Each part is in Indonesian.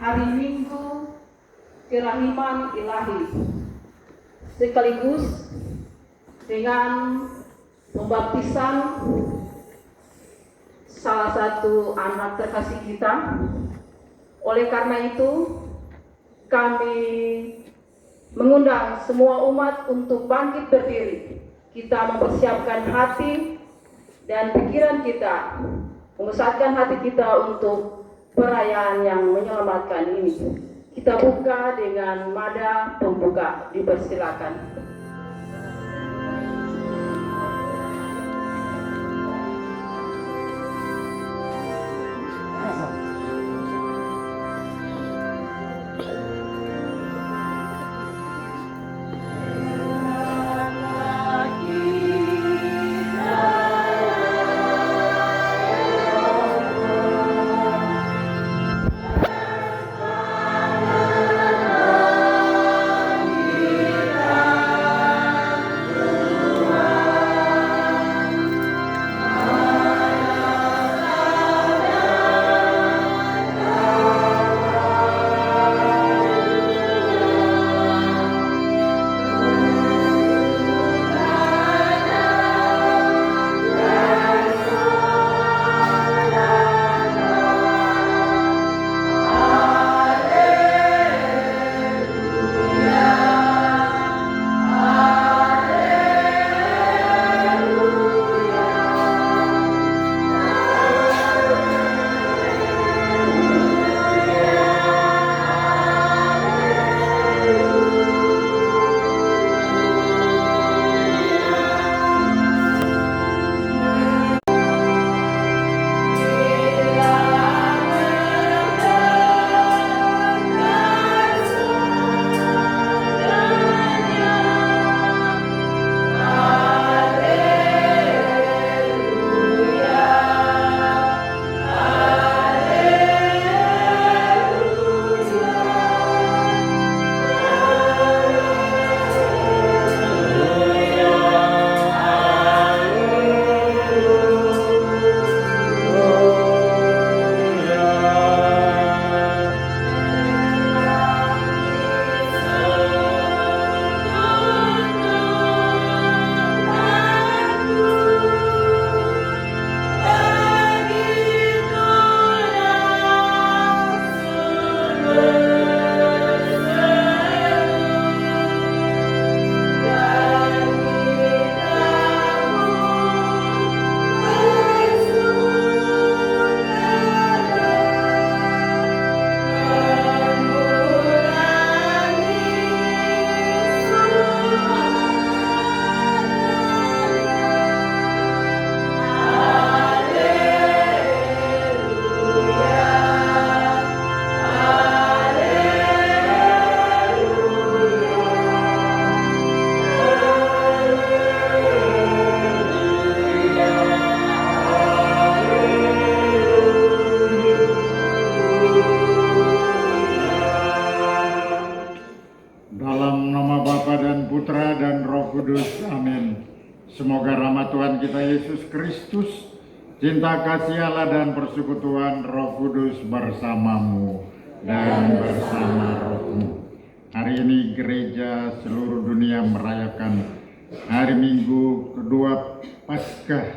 hari Minggu Kerahiman Ilahi, sekaligus dengan pembaptisan salah satu anak terkasih kita. Oleh karena itu, kami mengundang semua umat untuk bangkit berdiri. Kita mempersiapkan hati dan pikiran kita, memusatkan hati kita untuk perayaan yang menyelamatkan ini. Kita buka dengan nada pembuka, dipersilakan. Semoga rahmat Tuhan kita Yesus Kristus, cinta kasih Allah dan persekutuan Roh Kudus bersamamu dan bersama rohmu. Hari ini gereja seluruh dunia merayakan hari Minggu kedua Paskah,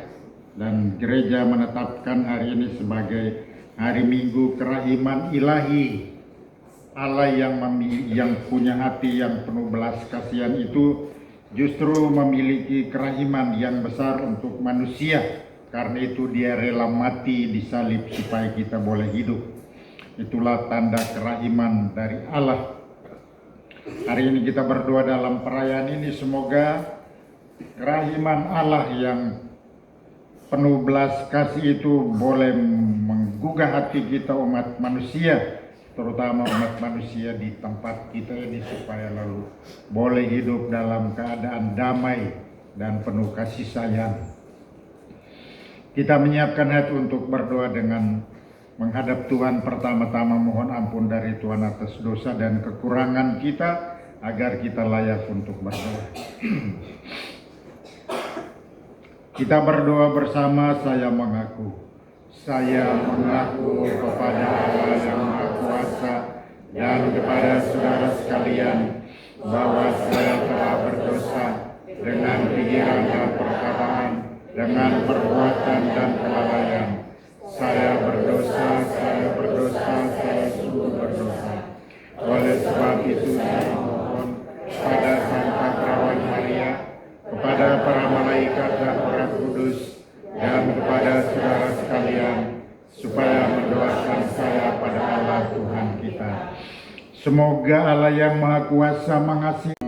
dan gereja menetapkan hari ini sebagai hari Minggu Kerahiman Ilahi. Allah yang punya hati yang penuh belas kasihan itu justru memiliki kerahiman yang besar untuk manusia. Karena itu dia rela mati di salib supaya kita boleh hidup. Itulah tanda kerahiman dari Allah. Hari ini kita berdoa dalam perayaan ini, semoga kerahiman Allah yang penuh belas kasih itu boleh menggugah hati kita umat manusia, terutama umat manusia di tempat kita ini, supaya lalu boleh hidup dalam keadaan damai dan penuh kasih sayang. Kita menyiapkan hati untuk berdoa dengan menghadap Tuhan. Pertama-tama mohon ampun dari Tuhan atas dosa dan kekurangan kita, agar kita layak untuk berdoa. Kita berdoa bersama. Saya mengaku kepada Allah yang Maha Kuasa dan kepada saudara sekalian bahwa saya telah berdosa dengan pikiran dan perkataan, dengan perbuatan dan kelalaian. Saya berdosa, saya sungguh berdosa. Oleh sebab itu saya mohon pada Santa Perawan Maria, kepada para malaikat dan para kudus, dan kepada saudara sekalian, supaya mendoakan saya pada Allah Tuhan kita. Semoga Allah yang Maha Kuasa mengasihi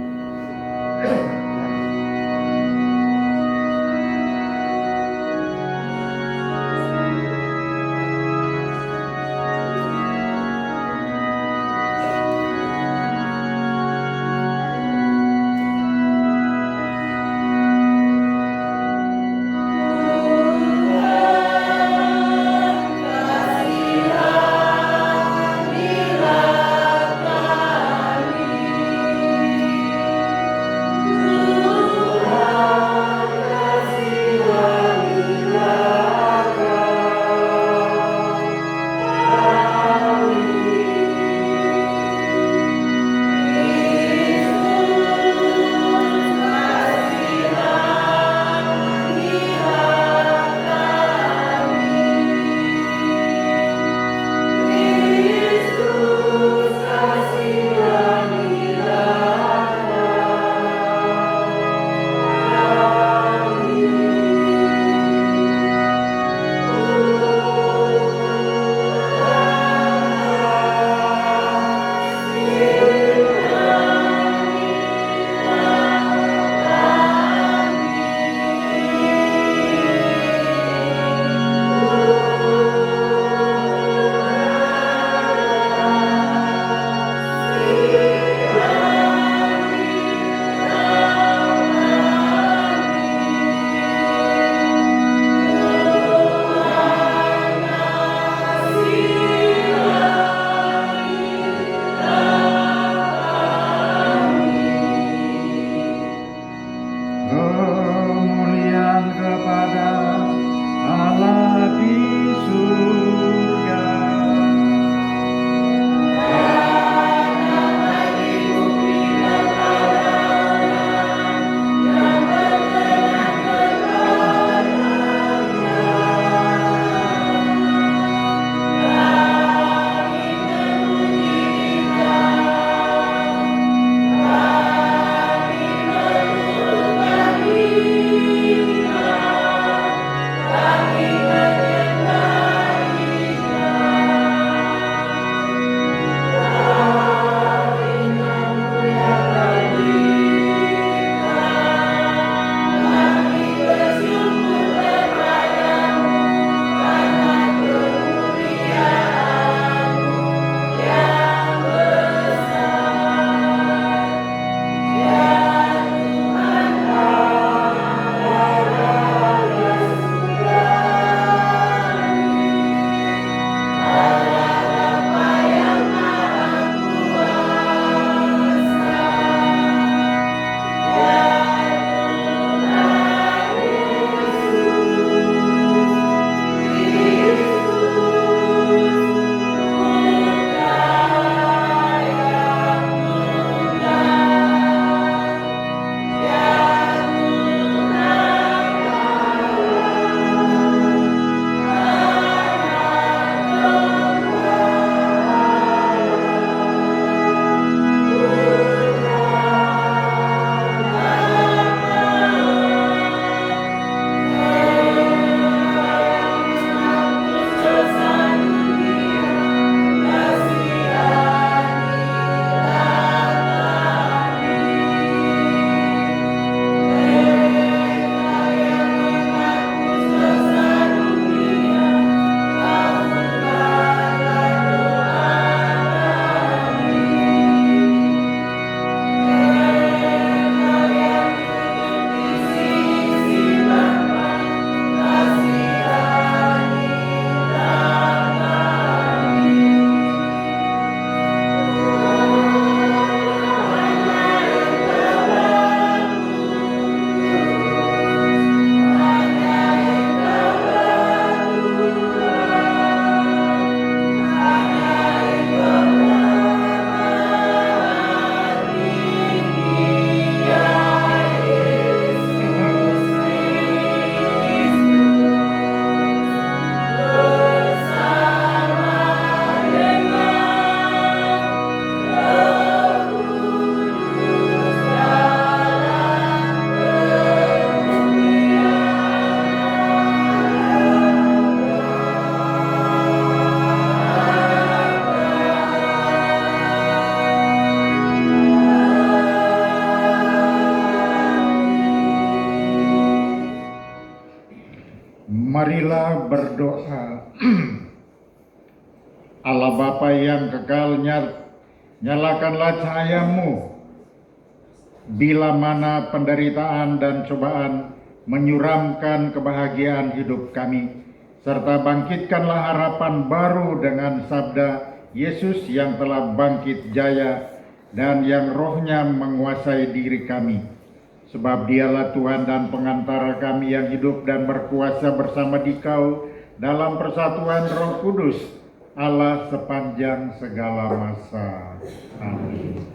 berdoa. Allah Bapa yang kekal, nyalakanlah cahayamu bila mana penderitaan dan cobaan menyuramkan kebahagiaan hidup kami, serta bangkitkanlah harapan baru dengan sabda Yesus yang telah bangkit jaya dan yang rohnya menguasai diri kami. Sebab dialah Tuhan dan pengantara kami yang hidup dan berkuasa bersama Dikau dalam persatuan Roh Kudus, Allah sepanjang segala masa. Amin.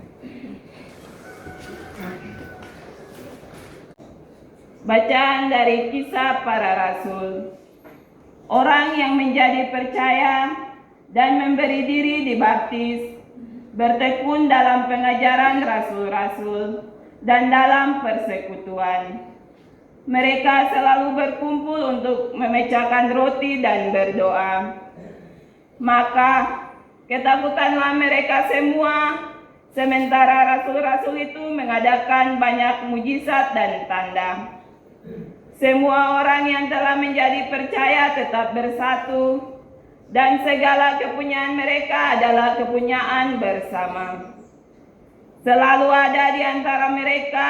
Bacaan dari Kisah Para Rasul. Orang yang menjadi percaya dan memberi diri dibaptis, bertekun dalam pengajaran rasul-rasul dan dalam persekutuan. Mereka selalu berkumpul untuk memecahkan roti dan berdoa. Maka ketakutanlah mereka semua, sementara rasul-rasul itu mengadakan banyak mujizat dan tanda. Semua orang yang telah menjadi percaya tetap bersatu, dan segala kepunyaan mereka adalah kepunyaan bersama. Selalu ada di antara mereka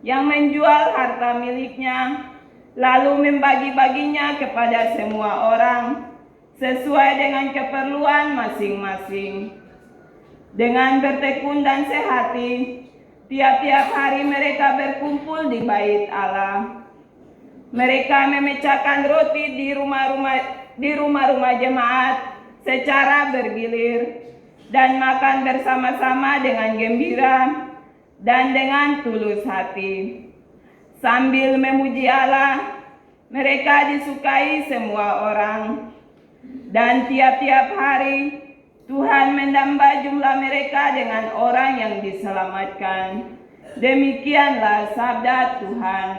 yang menjual harta miliknya, lalu membagi-baginya kepada semua orang, sesuai dengan keperluan masing-masing. Dengan bertekun dan sehati, tiap-tiap hari mereka berkumpul di bait Allah. Mereka memecahkan roti di rumah-rumah jemaat secara bergilir dan makan bersama-sama dengan gembira dan dengan tulus hati. Sambil memuji Allah, mereka disukai semua orang. Dan tiap-tiap hari Tuhan menambah jumlah mereka dengan orang yang diselamatkan. Demikianlah sabda Tuhan.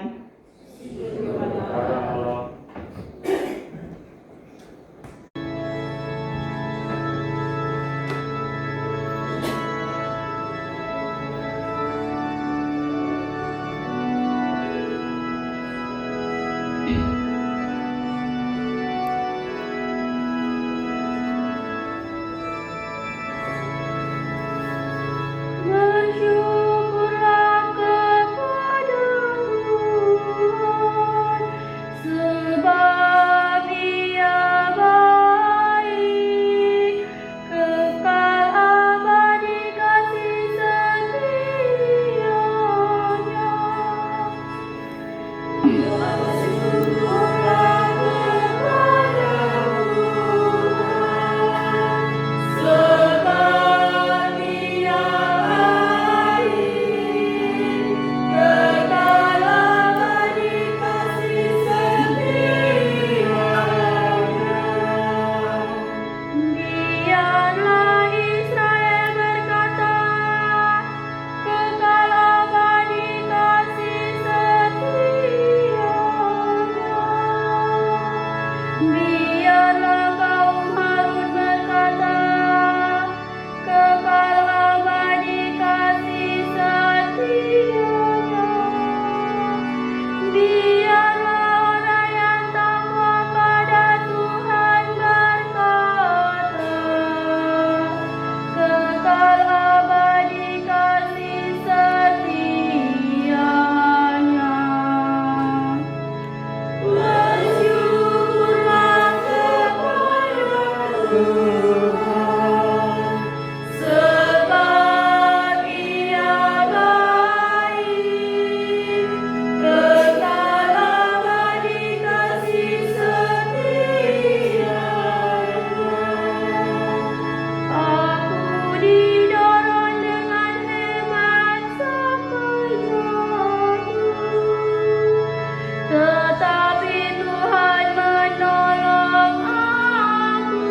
Tetapi Tuhan menolong aku.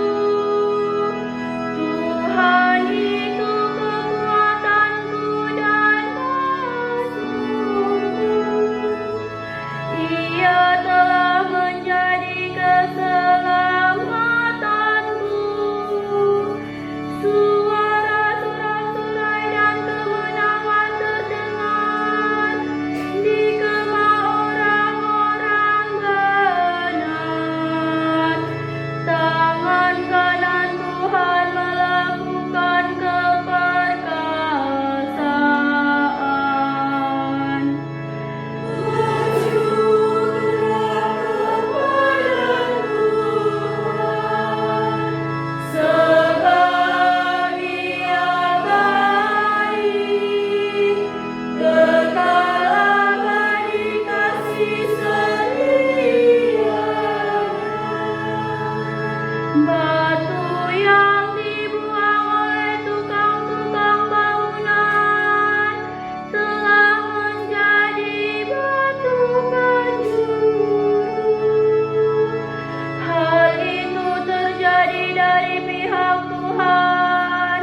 dari pihak Tuhan,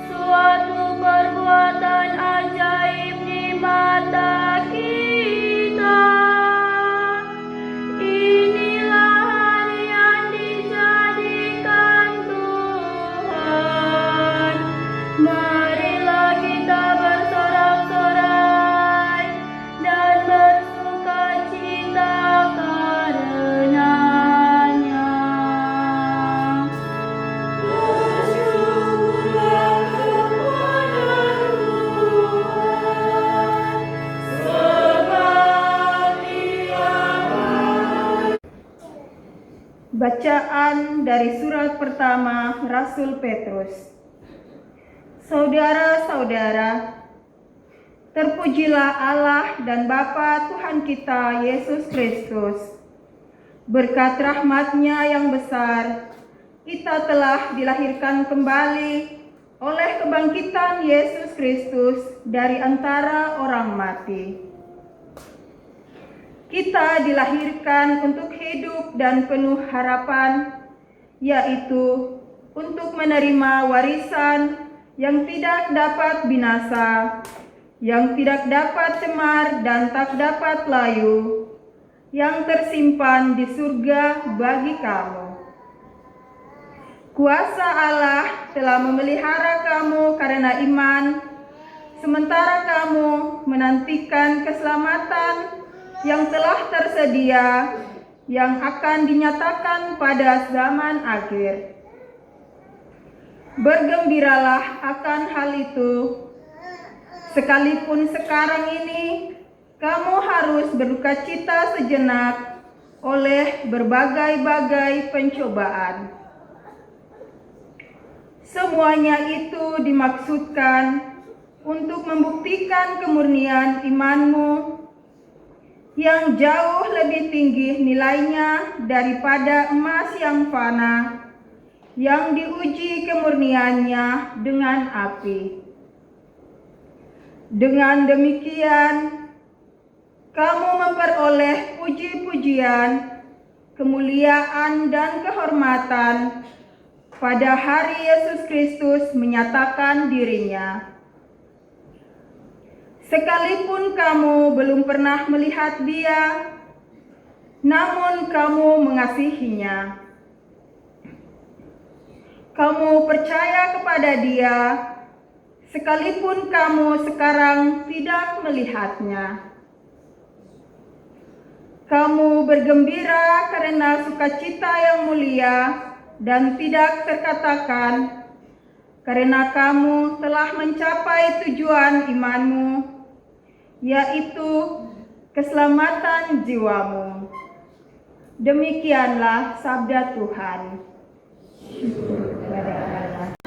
suatu perbuatan ajaib di mata kita. Inilah hari yang dijadikan Tuhan. Marilah kita bersorak-sorai dan bersukacita karenanya. Bersyukurlah kepada Tuhan, sebab Dia baik. Bacaan dari surat pertama Rasul Petrus. Saudara-saudara, terpujilah Allah dan Bapa Tuhan kita Yesus Kristus. Berkat rahmat-Nya yang besar, kita telah dilahirkan kembali oleh kebangkitan Yesus Kristus dari antara orang mati. Kita dilahirkan untuk hidup dan penuh harapan, yaitu untuk menerima warisan yang tidak dapat binasa, yang tidak dapat cemar dan tak dapat layu, yang tersimpan di surga bagi kamu. Kuasa Allah telah memelihara kamu karena iman, sementara kamu menantikan keselamatan yang telah tersedia, yang akan dinyatakan pada zaman akhir. Bergembiralah akan hal itu, sekalipun sekarang ini kamu harus berduka cita sejenak oleh berbagai-bagai pencobaan. Semuanya itu dimaksudkan untuk membuktikan kemurnian imanmu yang jauh lebih tinggi nilainya daripada emas yang fana, yang diuji kemurniannya dengan api. Dengan demikian, kamu memperoleh puji-pujian, kemuliaan, dan kehormatan pada hari Yesus Kristus menyatakan dirinya. Sekalipun kamu belum pernah melihat Dia, namun kamu mengasihinya. Kamu percaya kepada Dia, sekalipun kamu sekarang tidak melihatnya. Kamu bergembira karena sukacita yang mulia dan tidak terkatakan, karena kamu telah mencapai tujuan imanmu, yaitu keselamatan jiwamu. Demikianlah sabda Tuhan. Syukur kepada Allah.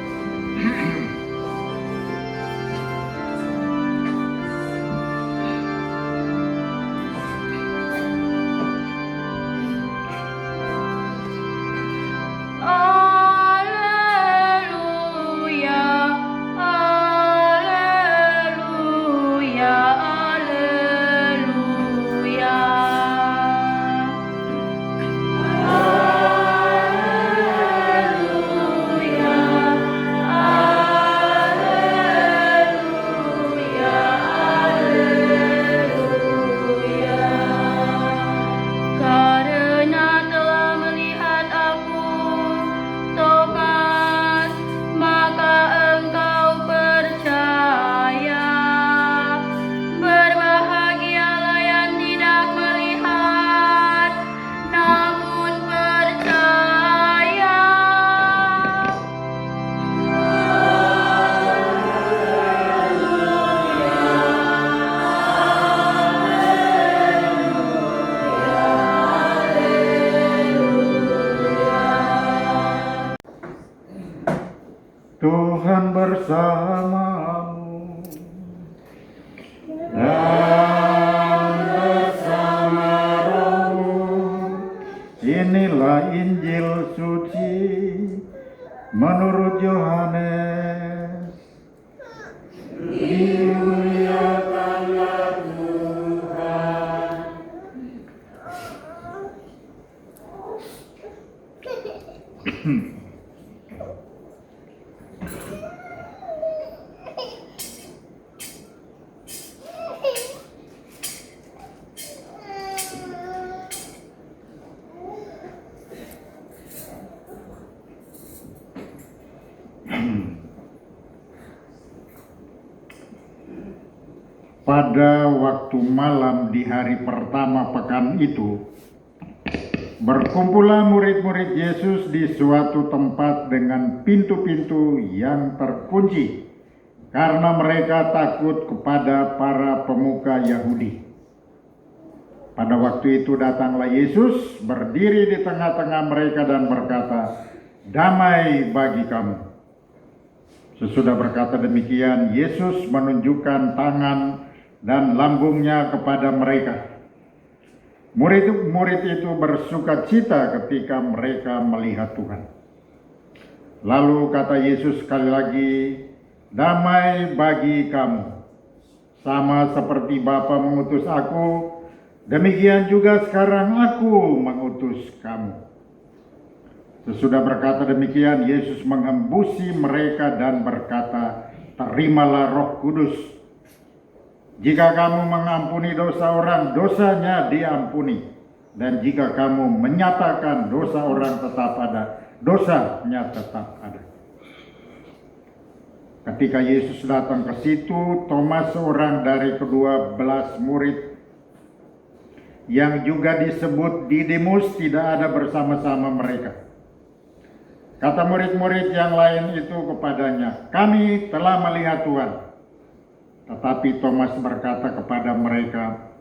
Haleluya, haleluya, haleluya. Haleluya, haleluya, haleluya. Karena telah melihat aku tobat, maka engkau percaya. Berbahagialah yang tidak melihat, namun percaya. Tuhan bersamamu dan bersama rohmu. Inilah Injil suci menurut Yohanes. Dimuliakanlah Tuhan. Pada waktu malam di hari pertama pekan itu, berkumpullah murid-murid Yesus di suatu tempat dengan pintu-pintu yang terkunci, karena mereka takut kepada para pemuka Yahudi. Pada waktu itu datanglah Yesus, berdiri di tengah-tengah mereka dan berkata, "Damai bagi kamu." Sesudah berkata demikian, Yesus menunjukkan tangan dan lambungnya kepada mereka. Murid itu bersuka cita ketika mereka melihat Tuhan. Lalu kata Yesus sekali lagi, "Damai bagi kamu. Sama seperti Bapa mengutus aku, demikian juga sekarang aku mengutus kamu." Sesudah berkata demikian, Yesus mengembusi mereka dan berkata, "Terimalah Roh Kudus. Jika kamu mengampuni dosa orang, dosanya diampuni. Dan jika kamu menyatakan dosa orang tetap ada, dosanya tetap ada." Ketika Yesus datang ke situ, Thomas, seorang dari ke-12 murid yang juga disebut Didimus, tidak ada bersama-sama mereka. Kata murid-murid yang lain itu kepadanya, "Kami telah melihat Tuhan." Tetapi Thomas berkata kepada mereka,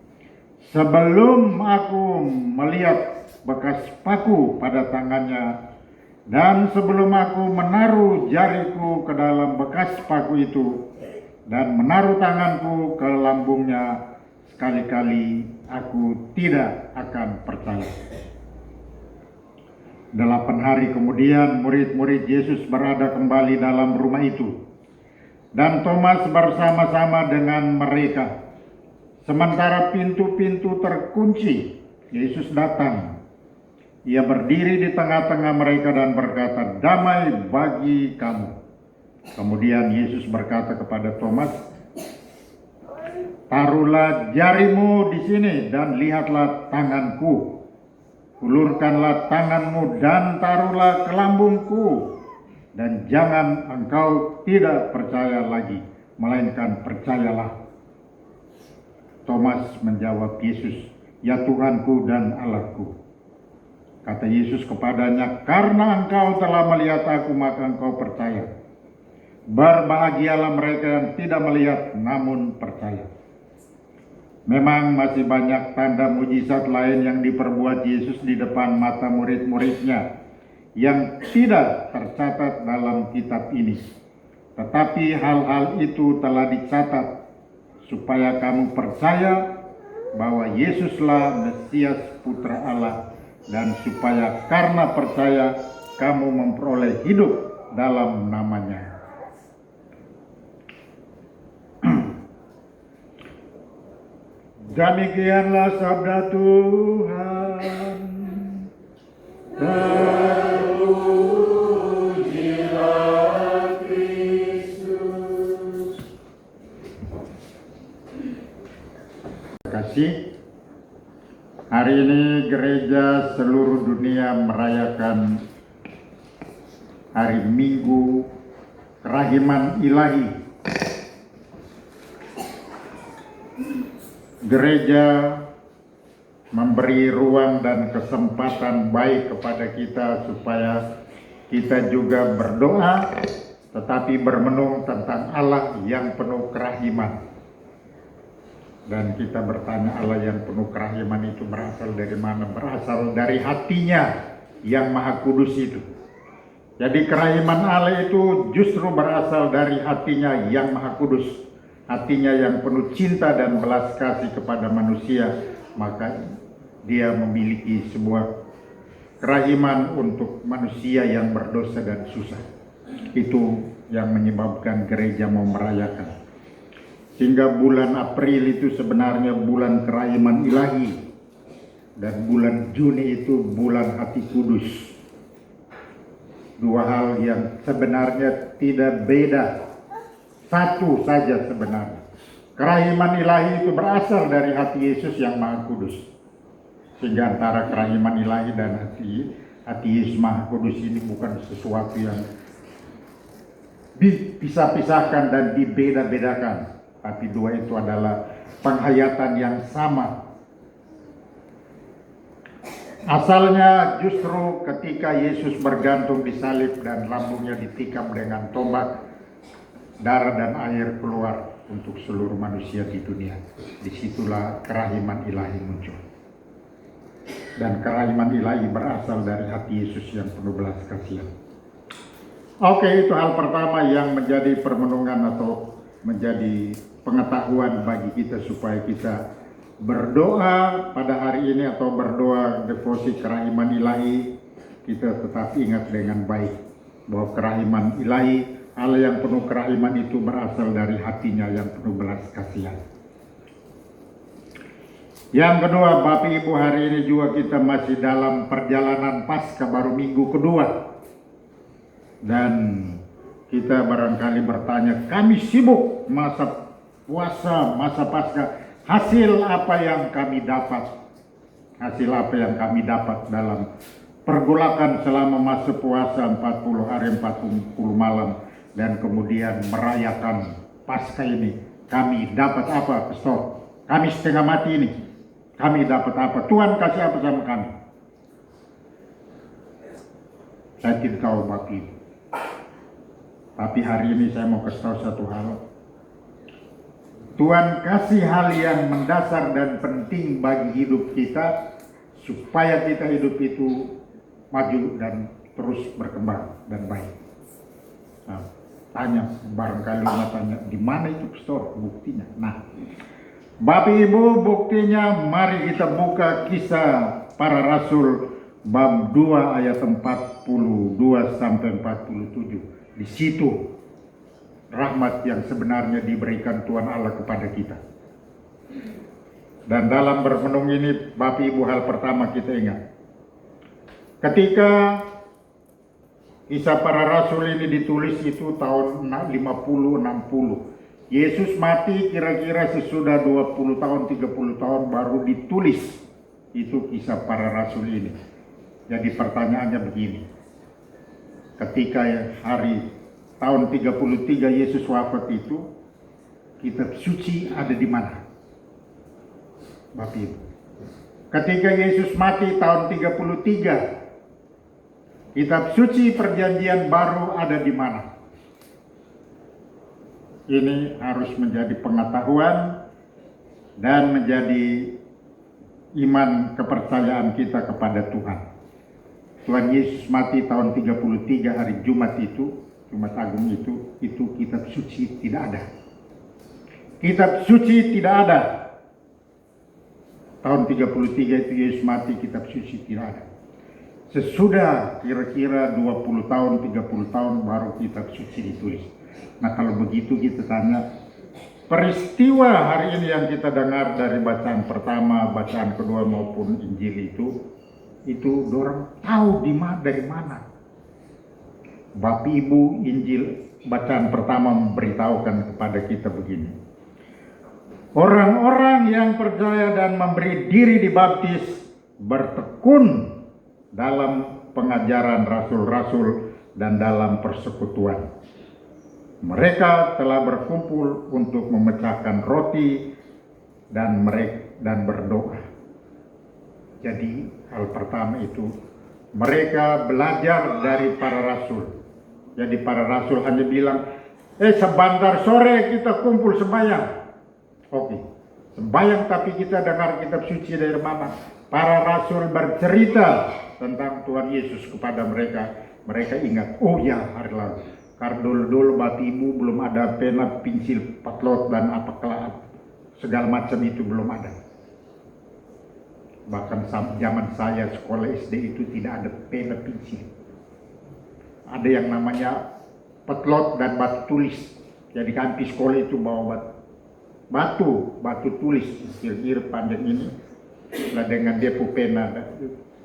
"Sebelum aku melihat bekas paku pada tangannya, dan sebelum aku menaruh jariku ke dalam bekas paku itu, dan menaruh tanganku ke lambungnya, sekali-kali aku tidak akan percaya." 8 hari kemudian murid-murid Yesus berada kembali dalam rumah itu, dan Thomas bersama-sama dengan mereka. Sementara pintu-pintu terkunci, Yesus datang. Ia berdiri di tengah-tengah mereka dan berkata, "Damai bagi kamu." Kemudian Yesus berkata kepada Thomas, "Taruhlah jarimu di sini dan lihatlah tanganku. Ulurkanlah tanganmu dan taruhlah ke lambungku, dan jangan engkau tidak percaya lagi, melainkan percayalah." Thomas menjawab Yesus, "Ya Tuhanku dan Allahku." Kata Yesus kepadanya, "Karena engkau telah melihat aku, maka engkau percaya. Berbahagialah mereka yang tidak melihat namun percaya." Memang masih banyak tanda mujizat lain yang diperbuat Yesus di depan mata murid-muridnya yang tidak tercatat dalam kitab ini. Tetapi hal-hal itu telah dicatat supaya kamu percaya bahwa Yesuslah Mesias Putra Allah, dan supaya karena percaya kamu memperoleh hidup dalam namanya. Demikianlah sabda Tuhan. Terpujilah Kristus. Terima kasih. Hari ini gereja seluruh dunia merayakan hari Minggu Kerahiman Ilahi. Gereja memberi ruang dan kesempatan baik kepada kita supaya kita juga berdoa, tetapi bermenung tentang Allah yang penuh kerahiman. Dan kita bertanya, Allah yang penuh kerahiman itu berasal dari mana? Berasal dari hatinya yang maha kudus itu. Jadi kerahiman Allah itu justru berasal dari hatinya yang maha kudus. Hatinya yang penuh cinta dan belas kasih kepada manusia, maka dia memiliki sebuah kerahiman untuk manusia yang berdosa dan susah. Itu yang menyebabkan gereja mau merayakan. Sehingga bulan April itu sebenarnya bulan kerahiman ilahi, dan bulan Juni itu bulan hati kudus. Dua hal yang sebenarnya tidak beda, satu saja sebenarnya. Kerahiman ilahi itu berasal dari hati Yesus yang maha kudus. Sehingga antara kerahiman ilahi dan hati Yesus maha kudus ini bukan sesuatu yang dipisah-pisahkan dan dibeda-bedakan. Tapi dua itu adalah penghayatan yang sama. Asalnya justru ketika Yesus bergantung di salib dan lambungnya ditikam dengan tombak, darah dan air keluar untuk seluruh manusia di dunia. Disitulah kerahiman ilahi muncul. Dan kerahiman ilahi berasal dari hati Yesus yang penuh belas kasihan. Oke, itu hal pertama yang menjadi permenungan atau menjadi pengetahuan bagi kita supaya kita berdoa pada hari ini atau berdoa devosi kerahiman ilahi, kita tetap ingat dengan baik bahwa kerahiman ilahi, Allah yang penuh kerahiman itu berasal dari hatinya yang penuh belas kasihan. Yang kedua, Bapak Ibu, hari ini juga kita masih dalam perjalanan Paskah, baru minggu kedua. Dan kita barangkali bertanya, kami sibuk masa puasa, masa Paskah, hasil apa yang kami dapat? Hasil apa yang kami dapat dalam pergolakan selama masa puasa 40 hari 40 malam dan kemudian merayakan Paskah ini? Kami dapat apa, Pastor? Kami setengah mati ini, kami dapat apa? Tuhan kasih apa sama kami? Saya tidak tahu Bapak Ibu. Tapi hari ini saya mau kasih tahu satu hal. Tuhan kasih hal yang mendasar dan penting bagi hidup kita supaya kita hidup itu maju dan terus berkembang dan baik. Nah, tanya, barangkali mau tanya, di mana itu Pastor buktinya? Nah, Bapak Ibu, buktinya mari kita buka Kisah Para Rasul bab 2 ayat 42 sampai 47. Di situ rahmat yang sebenarnya diberikan Tuhan Allah kepada kita. Dan dalam bermenung ini, Bapak Ibu, hal pertama kita ingat. Ketika Kisah Para Rasul ini ditulis itu tahun 50-60. Yesus mati kira-kira sesudah 20 tahun, 30 tahun baru ditulis itu Kisah Para Rasul ini. Jadi pertanyaannya begini. Ketika hari tahun 33 Yesus wafat itu, kitab suci ada di mana? Bapak Ibu. Ketika Yesus mati tahun 33, kitab suci perjanjian baru ada di mana? Ini harus menjadi pengetahuan dan menjadi iman kepercayaan kita kepada Tuhan. Tuhan Yesus mati tahun 33 hari Jumat itu, Jumat Agung itu kitab suci tidak ada. Kitab suci tidak ada. Tahun 33 itu Yesus mati, kitab suci tidak ada. Sesudah kira-kira 20 tahun, 30 tahun baru kitab suci ditulis. Nah kalau begitu kita tanya, peristiwa hari ini yang kita dengar dari bacaan pertama, bacaan kedua maupun Injil itu dorang tahu dari mana. Bapak Ibu, Injil bacaan pertama memberitahukan kepada kita begini. Orang-orang yang percaya dan memberi diri dibaptis bertekun dalam pengajaran rasul-rasul dan dalam persekutuan. Mereka telah berkumpul untuk memecahkan roti dan berdoa. Jadi hal pertama itu mereka belajar dari para rasul. Jadi para rasul hanya bilang, sebentar sore kita kumpul sembahyang. Oke, sembahyang tapi kita dengar kitab suci dari mana? Para rasul bercerita tentang Tuhan Yesus kepada mereka. Mereka ingat, oh ya hari lalu. Karena dulu Bapak Ibu belum ada pena, pensil, patlot dan segala macam itu belum ada. Bahkan zaman saya sekolah SD itu tidak ada pena pensil. Ada yang namanya petlot dan batu tulis. Jadi kami sekolah itu bawa batu tulis kira-kira panjang ini lah dengan dia pena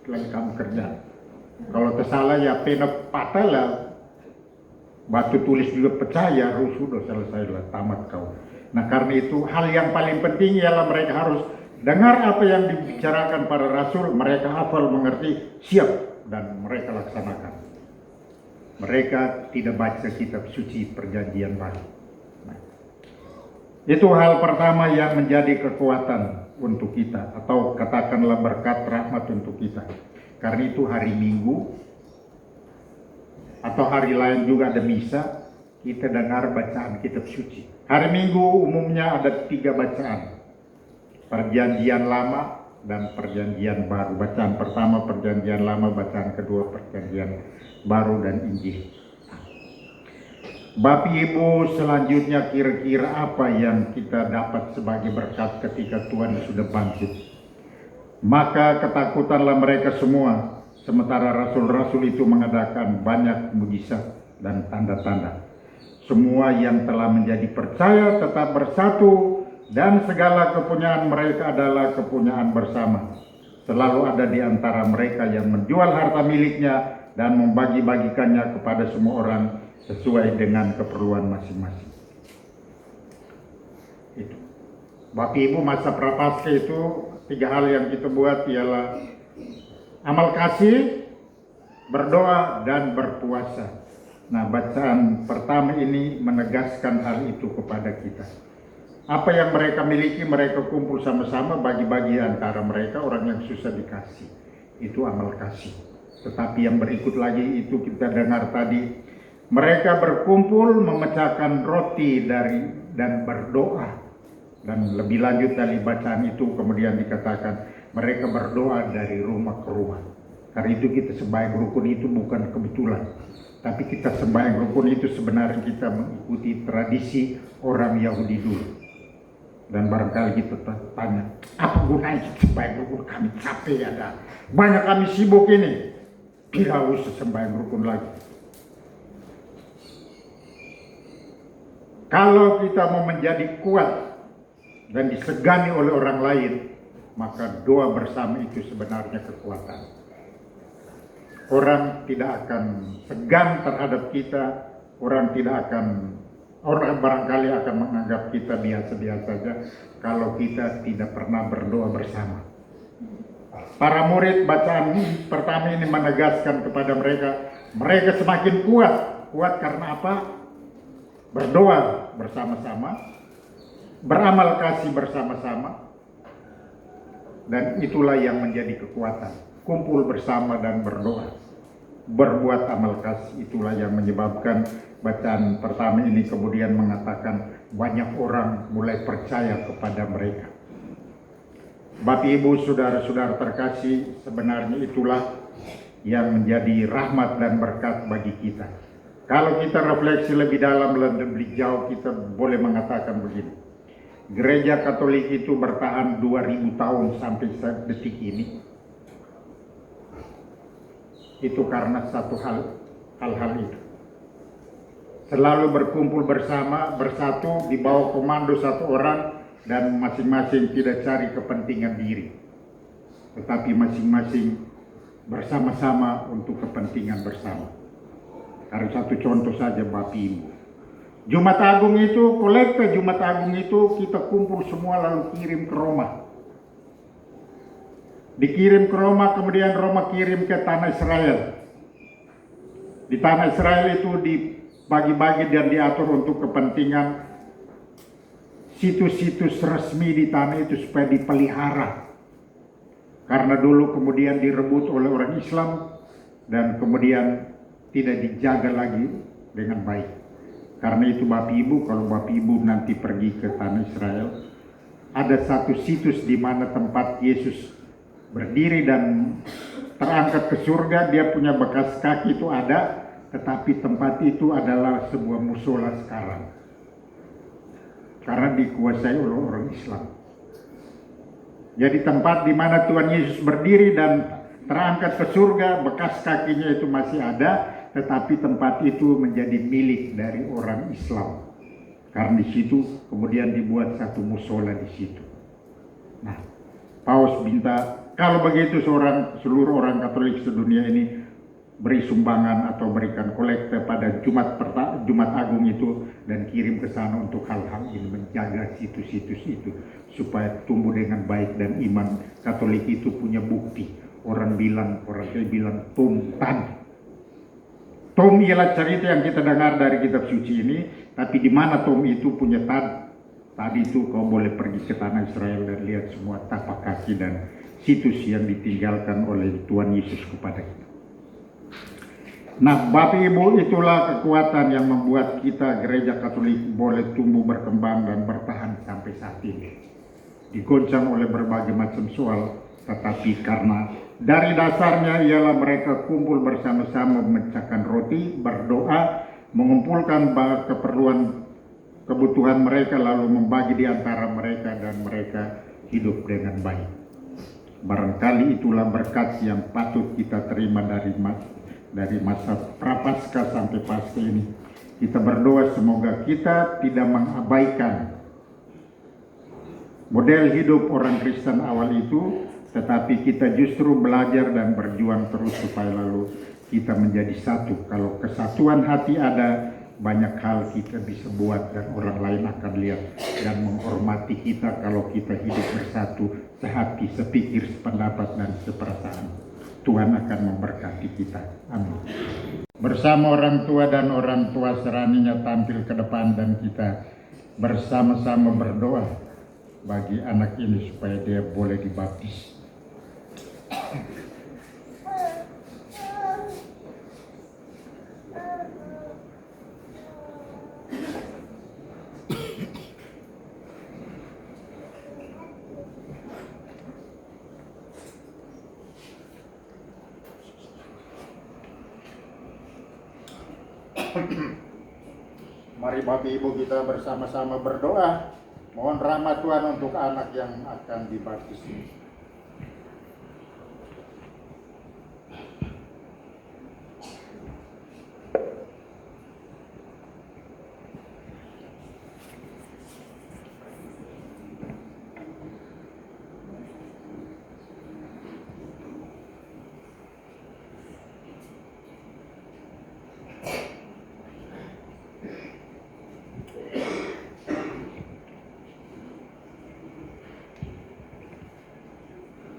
lagi kamu kerja. Kalau tersalah ya pena patah lah, batu tulis juga pecah ya, sudah selesai lah, tamat kau. Nah karena itu hal yang paling penting ialah mereka harus dengar apa yang dibicarakan para rasul, mereka hafal, mengerti, siap, dan mereka laksanakan. Mereka tidak baca kitab suci perjanjian baru. Nah, Itu hal pertama yang menjadi kekuatan untuk kita, atau katakanlah berkat rahmat untuk kita. Karena itu hari Minggu atau hari lain juga ada misa, kita dengar bacaan kitab suci. Hari Minggu umumnya ada 3 bacaan. Perjanjian Lama dan Perjanjian Baru. Bacaan pertama Perjanjian Lama, bacaan kedua Perjanjian Baru dan Injil. Bapak Ibu, selanjutnya kira-kira apa yang kita dapat sebagai berkat ketika Tuhan sudah bangkit? Maka ketakutanlah mereka semua, sementara rasul-rasul itu mengadakan banyak mujizat dan tanda-tanda. Semua yang telah menjadi percaya tetap bersatu, dan segala kepunyaan mereka adalah kepunyaan bersama. Selalu ada di antara mereka yang menjual harta miliknya dan membagi-bagikannya kepada semua orang sesuai dengan keperluan masing-masing. Itu. Bapak Ibu, masa Prapaskah itu 3 hal yang kita buat ialah amal kasih, berdoa, dan berpuasa. Nah, bacaan pertama ini menegaskan hal itu kepada kita. Apa yang mereka miliki, mereka kumpul sama-sama, bagi-bagi antara mereka, orang yang susah dikasih. Itu amal kasih. Tetapi yang berikut lagi itu kita dengar tadi, mereka berkumpul memecahkan roti dan berdoa. Dan lebih lanjut dari bacaan itu kemudian dikatakan mereka berdoa dari rumah ke rumah. Karena itu kita sembahyang rukun itu bukan kebetulan. Tapi kita sembahyang rukun itu sebenarnya kita mengikuti tradisi orang Yahudi dulu. Dan barangkali kita tanya, apa gunanya sembahyang rukun? Kami capek ada. Banyak kami sibuk ini. Tidak usah sembahyang rukun lagi. Kalau kita mau menjadi kuat dan disegani oleh orang lain, maka doa bersama itu sebenarnya kekuatan. Orang tidak akan segan terhadap kita, orang barangkali akan menganggap kita biasa-biasa saja kalau kita tidak pernah berdoa bersama. Para murid, bacaan pertama ini menegaskan kepada mereka semakin kuat. Kuat karena apa? Berdoa bersama-sama, beramal kasih bersama-sama, dan itulah yang menjadi kekuatan. Kumpul bersama dan berdoa, berbuat amal kasih, itulah yang menyebabkan bacaan pertama ini kemudian mengatakan banyak orang mulai percaya kepada mereka. Bapak Ibu, saudara-saudara terkasih, sebenarnya itulah yang menjadi rahmat dan berkat bagi kita. Kalau kita refleksi lebih dalam, lebih jauh, kita boleh mengatakan begini. Gereja Katolik itu bertahan 2000 tahun sampai detik ini. Itu karena satu hal-hal itu. Selalu berkumpul bersama, bersatu, di bawah komando satu orang, dan masing-masing tidak cari kepentingan diri. Tetapi masing-masing bersama-sama untuk kepentingan bersama. Harus satu contoh saja Bapak Ibu. Jumat Agung itu, kolekte Jumat Agung itu kita kumpul semua lalu kirim ke Roma. Dikirim ke Roma, kemudian Roma kirim ke tanah Israel. Di tanah Israel itu dibagi-bagi dan diatur untuk kepentingan situs-situs resmi di tanah itu supaya dipelihara. Karena dulu kemudian direbut oleh orang Islam dan kemudian tidak dijaga lagi dengan baik. Karena itu Bapak Ibu, kalau Bapak Ibu nanti pergi ke tanah Israel, ada satu situs di mana tempat Yesus berdiri dan terangkat ke surga, dia punya bekas kaki itu ada, tetapi tempat itu adalah sebuah musola sekarang. Karena dikuasai oleh orang Islam. Jadi tempat di mana Tuhan Yesus berdiri dan terangkat ke surga, bekas kakinya itu masih ada, tetapi tempat itu menjadi milik dari orang Islam. Karena di situ kemudian dibuat satu musola di situ. Nah, Paus minta kalau begitu seluruh orang Katolik sedunia ini beri sumbangan atau berikan kolekte pada Jumat Agung itu dan kirim ke sana untuk hal-hal ini, menjaga situs-situs itu supaya tumbuh dengan baik dan iman Katolik itu punya bukti. Orang saya bilang Tom ialah cerita yang kita dengar dari kitab suci ini, tapi di mana Tom itu punya Tadi itu kau boleh pergi ke tanah Israel dan lihat semua tapak kaki dan situs yang ditinggalkan oleh Tuhan Yesus kepada kita. Nah, Bapak Ibu, itulah kekuatan yang membuat kita gereja Katolik boleh tumbuh berkembang dan bertahan sampai saat ini. Digoncang oleh berbagai macam soal, tetapi karena dari dasarnya ialah mereka kumpul bersama-sama memecahkan roti, berdoa, mengumpulkan kebutuhan mereka lalu membagi di antara mereka dan mereka hidup dengan baik. Barangkali itulah berkat yang patut kita terima dari masa prapaskah sampai pasca ini. Kita berdoa semoga kita tidak mengabaikan model hidup orang Kristen awal itu, tetapi kita justru belajar dan berjuang terus supaya lalu kita menjadi satu. Kalau kesatuan hati ada, banyak hal kita bisa buat dan orang lain akan lihat dan menghormati kita kalau kita hidup bersatu, sehati, sepikir, sependapat, dan seperasaan. Tuhan akan memberkati kita. Amin. Bersama orang tua dan orang tua seraninya tampil ke depan dan kita bersama-sama berdoa bagi anak ini supaya dia boleh dibaptis. Mari Bapak Ibu kita bersama-sama berdoa. Mohon rahmat Tuhan untuk anak yang akan dibaptis ini.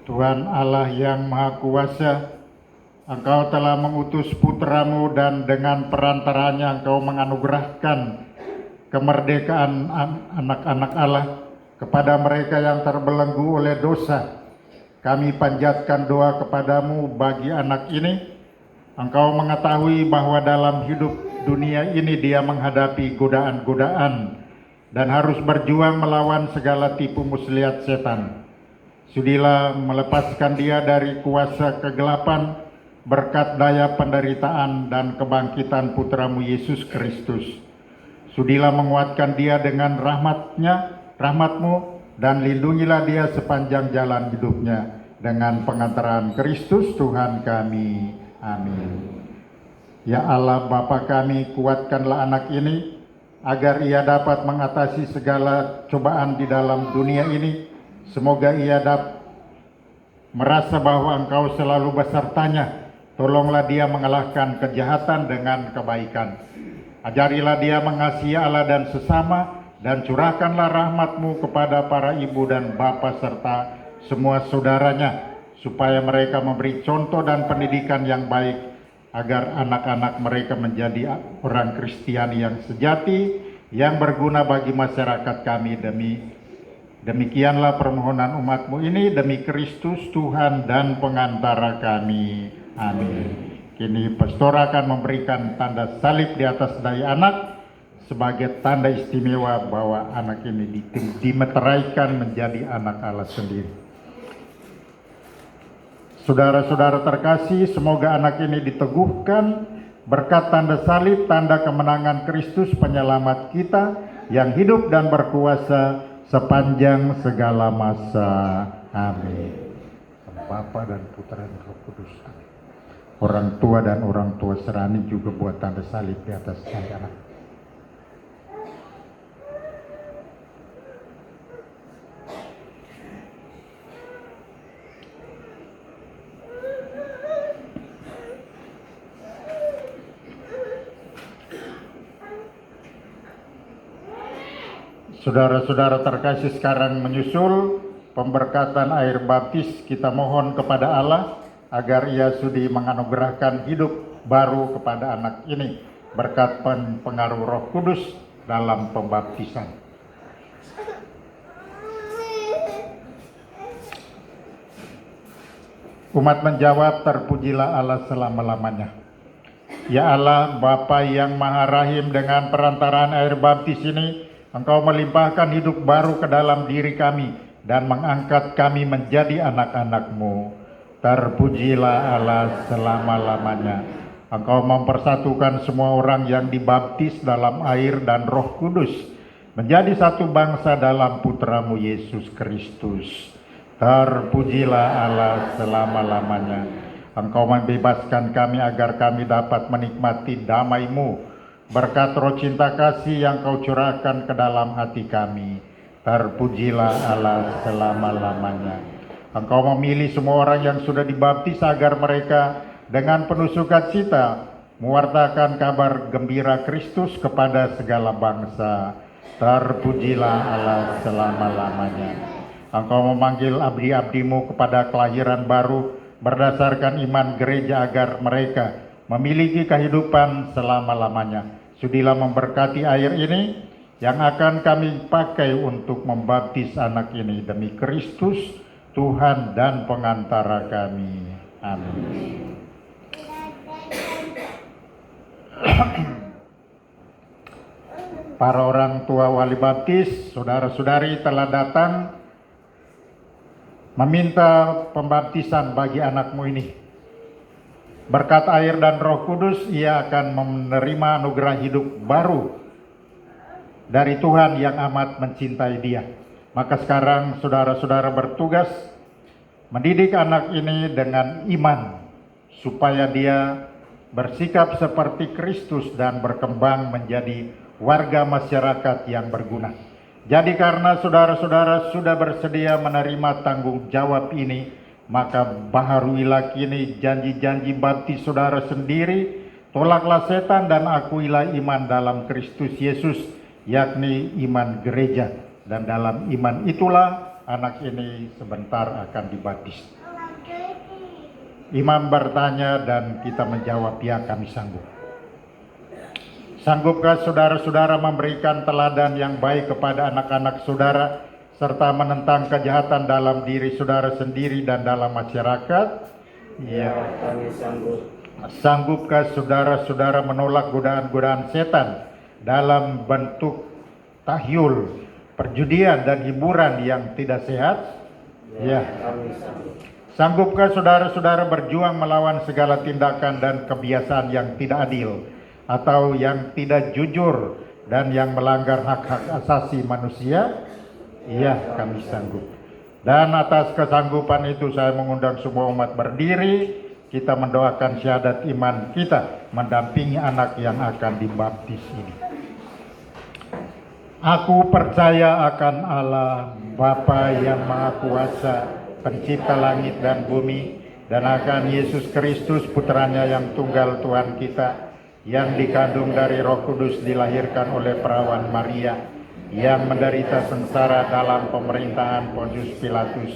Tuhan Allah yang Maha Kuasa, Engkau telah mengutus putra-Mu dan dengan perantaranya Engkau menganugerahkan kemerdekaan anak-anak Allah kepada mereka yang terbelenggu oleh dosa. Kami panjatkan doa kepadamu bagi anak ini. Engkau mengetahui bahwa dalam hidup dunia ini dia menghadapi godaan-godaan dan harus berjuang melawan segala tipu muslihat setan. Sudilah melepaskan dia dari kuasa kegelapan berkat daya penderitaan dan kebangkitan putra-Mu Yesus Kristus. Sudilah menguatkan dia dengan rahmat-Mu, dan lindungilah dia sepanjang jalan hidupnya dengan pengantaran Kristus Tuhan kami. Amin. Ya Allah Bapa kami, kuatkanlah anak ini agar ia dapat mengatasi segala cobaan di dalam dunia ini. Semoga ia dapat merasa bahwa Engkau selalu besertanya. Tolonglah dia mengalahkan kejahatan dengan kebaikan. Ajarilah dia mengasihi Allah dan sesama, dan curahkanlah rahmat-Mu kepada para ibu dan bapa serta semua saudaranya, supaya mereka memberi contoh dan pendidikan yang baik, agar anak-anak mereka menjadi orang Kristiani yang sejati, yang berguna bagi masyarakat kami. Demikianlah permohonan umat-Mu ini demi Kristus Tuhan dan pengantara kami. Amin. Kini pastor akan memberikan tanda salib di atas dahi anak sebagai tanda istimewa bahwa anak ini dimeteraikan menjadi anak Allah sendiri. Saudara-saudara terkasih, semoga anak ini diteguhkan berkat tanda salib, tanda kemenangan Kristus penyelamat kita yang hidup dan berkuasa sepanjang segala masa. Amin. Bapa dan Putra dan Roh Kudus. Amin. Orang tua dan orang tua serani juga buat tanda salib di atas anak. Saudara-saudara terkasih, sekarang menyusul pemberkatan air baptis. Kita mohon kepada Allah agar Ia sudi menganugerahkan hidup baru kepada anak ini berkat pengaruh Roh Kudus dalam pembaptisan. Umat menjawab, terpujilah Allah selama-lamanya. Ya Allah, Bapa yang Maha Rahim, dengan perantaraan air baptis ini, Engkau melimpahkan hidup baru ke dalam diri kami dan mengangkat kami menjadi anak-anak-Mu. Terpujilah Allah selama-lamanya. Engkau mempersatukan semua orang yang dibaptis dalam air dan Roh Kudus menjadi satu bangsa dalam Putra-Mu Yesus Kristus. Terpujilah Allah selama-lamanya. Engkau membebaskan kami agar kami dapat menikmati damai-Mu berkat roh cinta kasih yang Kau curahkan ke dalam hati kami. Terpujilah Allah selama-lamanya. Engkau memilih semua orang yang sudah dibaptis agar mereka dengan penuh sukacita mewartakan kabar gembira Kristus kepada segala bangsa. Terpujilah Allah selama-lamanya. Engkau memanggil abdi-abdi-Mu kepada kelahiran baru berdasarkan iman gereja agar mereka memiliki kehidupan selama-lamanya. Sudilah memberkati air ini yang akan kami pakai untuk membaptis anak ini demi Kristus, Tuhan dan pengantara kami. Amin. Para orang tua wali baptis, saudara-saudari telah datang meminta pembaptisan bagi anakmu ini. Berkat air dan Roh Kudus, ia akan menerima anugerah hidup baru dari Tuhan yang amat mencintai dia. Maka sekarang saudara-saudara bertugas mendidik anak ini dengan iman, supaya dia bersikap seperti Kristus dan berkembang menjadi warga masyarakat yang berguna. Jadi karena saudara-saudara sudah bersedia menerima tanggung jawab ini, maka baharuilah kini janji-janji baptis saudara sendiri, tolaklah setan dan akuilah iman dalam Kristus Yesus, yakni iman gereja. Dan dalam iman itulah anak ini sebentar akan dibaptis. Imam bertanya dan kita menjawab, ya kami sanggup. Sanggupkah saudara-saudara memberikan teladan yang baik kepada anak-anak saudara, serta menentang kejahatan dalam diri saudara sendiri dan dalam masyarakat? Ya, kami sanggup. Sanggupkah saudara-saudara menolak godaan-godaan setan dalam bentuk tahyul, perjudian dan hiburan yang tidak sehat? Ya, kami sanggup. Sanggupkah saudara-saudara berjuang melawan segala tindakan dan kebiasaan yang tidak adil atau yang tidak jujur dan yang melanggar hak-hak asasi manusia? Iya, kami sanggup. Dan atas kesanggupan itu saya mengundang semua umat berdiri. Kita mendoakan syahadat iman kita mendampingi anak yang akan dibaptis ini. Aku percaya akan Allah, Bapa yang Maha Kuasa, pencipta langit dan bumi, dan akan Yesus Kristus, putranya yang tunggal Tuhan kita, yang dikandung dari Roh Kudus, dilahirkan oleh perawan Maria, yang menderita sengsara dalam pemerintahan Pontius Pilatus,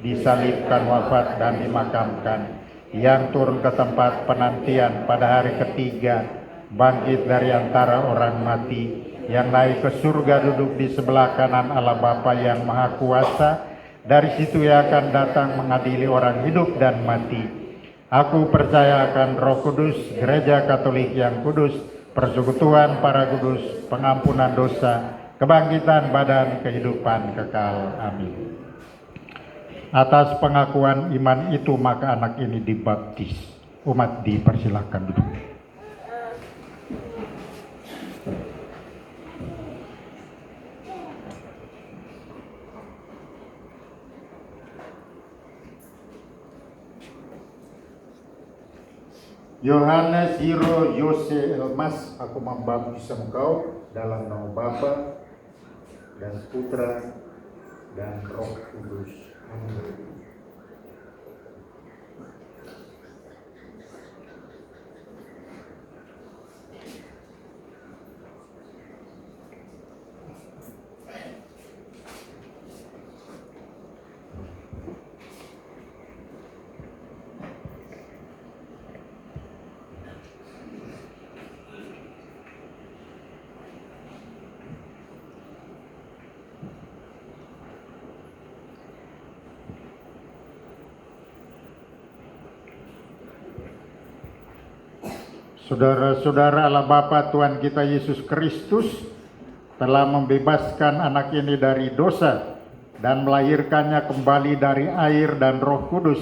disalibkan, wafat dan dimakamkan, yang turun ke tempat penantian pada hari ketiga, bangkit dari antara orang mati, yang naik ke surga, duduk di sebelah kanan Allah Bapa yang Maha Kuasa. Dari situ ia akan datang mengadili orang hidup dan mati. Aku percaya akan Roh Kudus, Gereja Katolik yang kudus, persekutuan para kudus, pengampunan dosa, kebangkitan badan, kehidupan kekal. Amin. Atas pengakuan iman itu maka anak ini dibaptis. Umat dipersilahkan duduk. Yohanes Hiro Yose Elmas, aku membaptis engkau dalam nama Bapa dan Putra dan Roh Kudus. Amin. Saudara-saudara, Allah Bapa Tuhan kita Yesus Kristus telah membebaskan anak ini dari dosa dan melahirkannya kembali dari air dan Roh Kudus.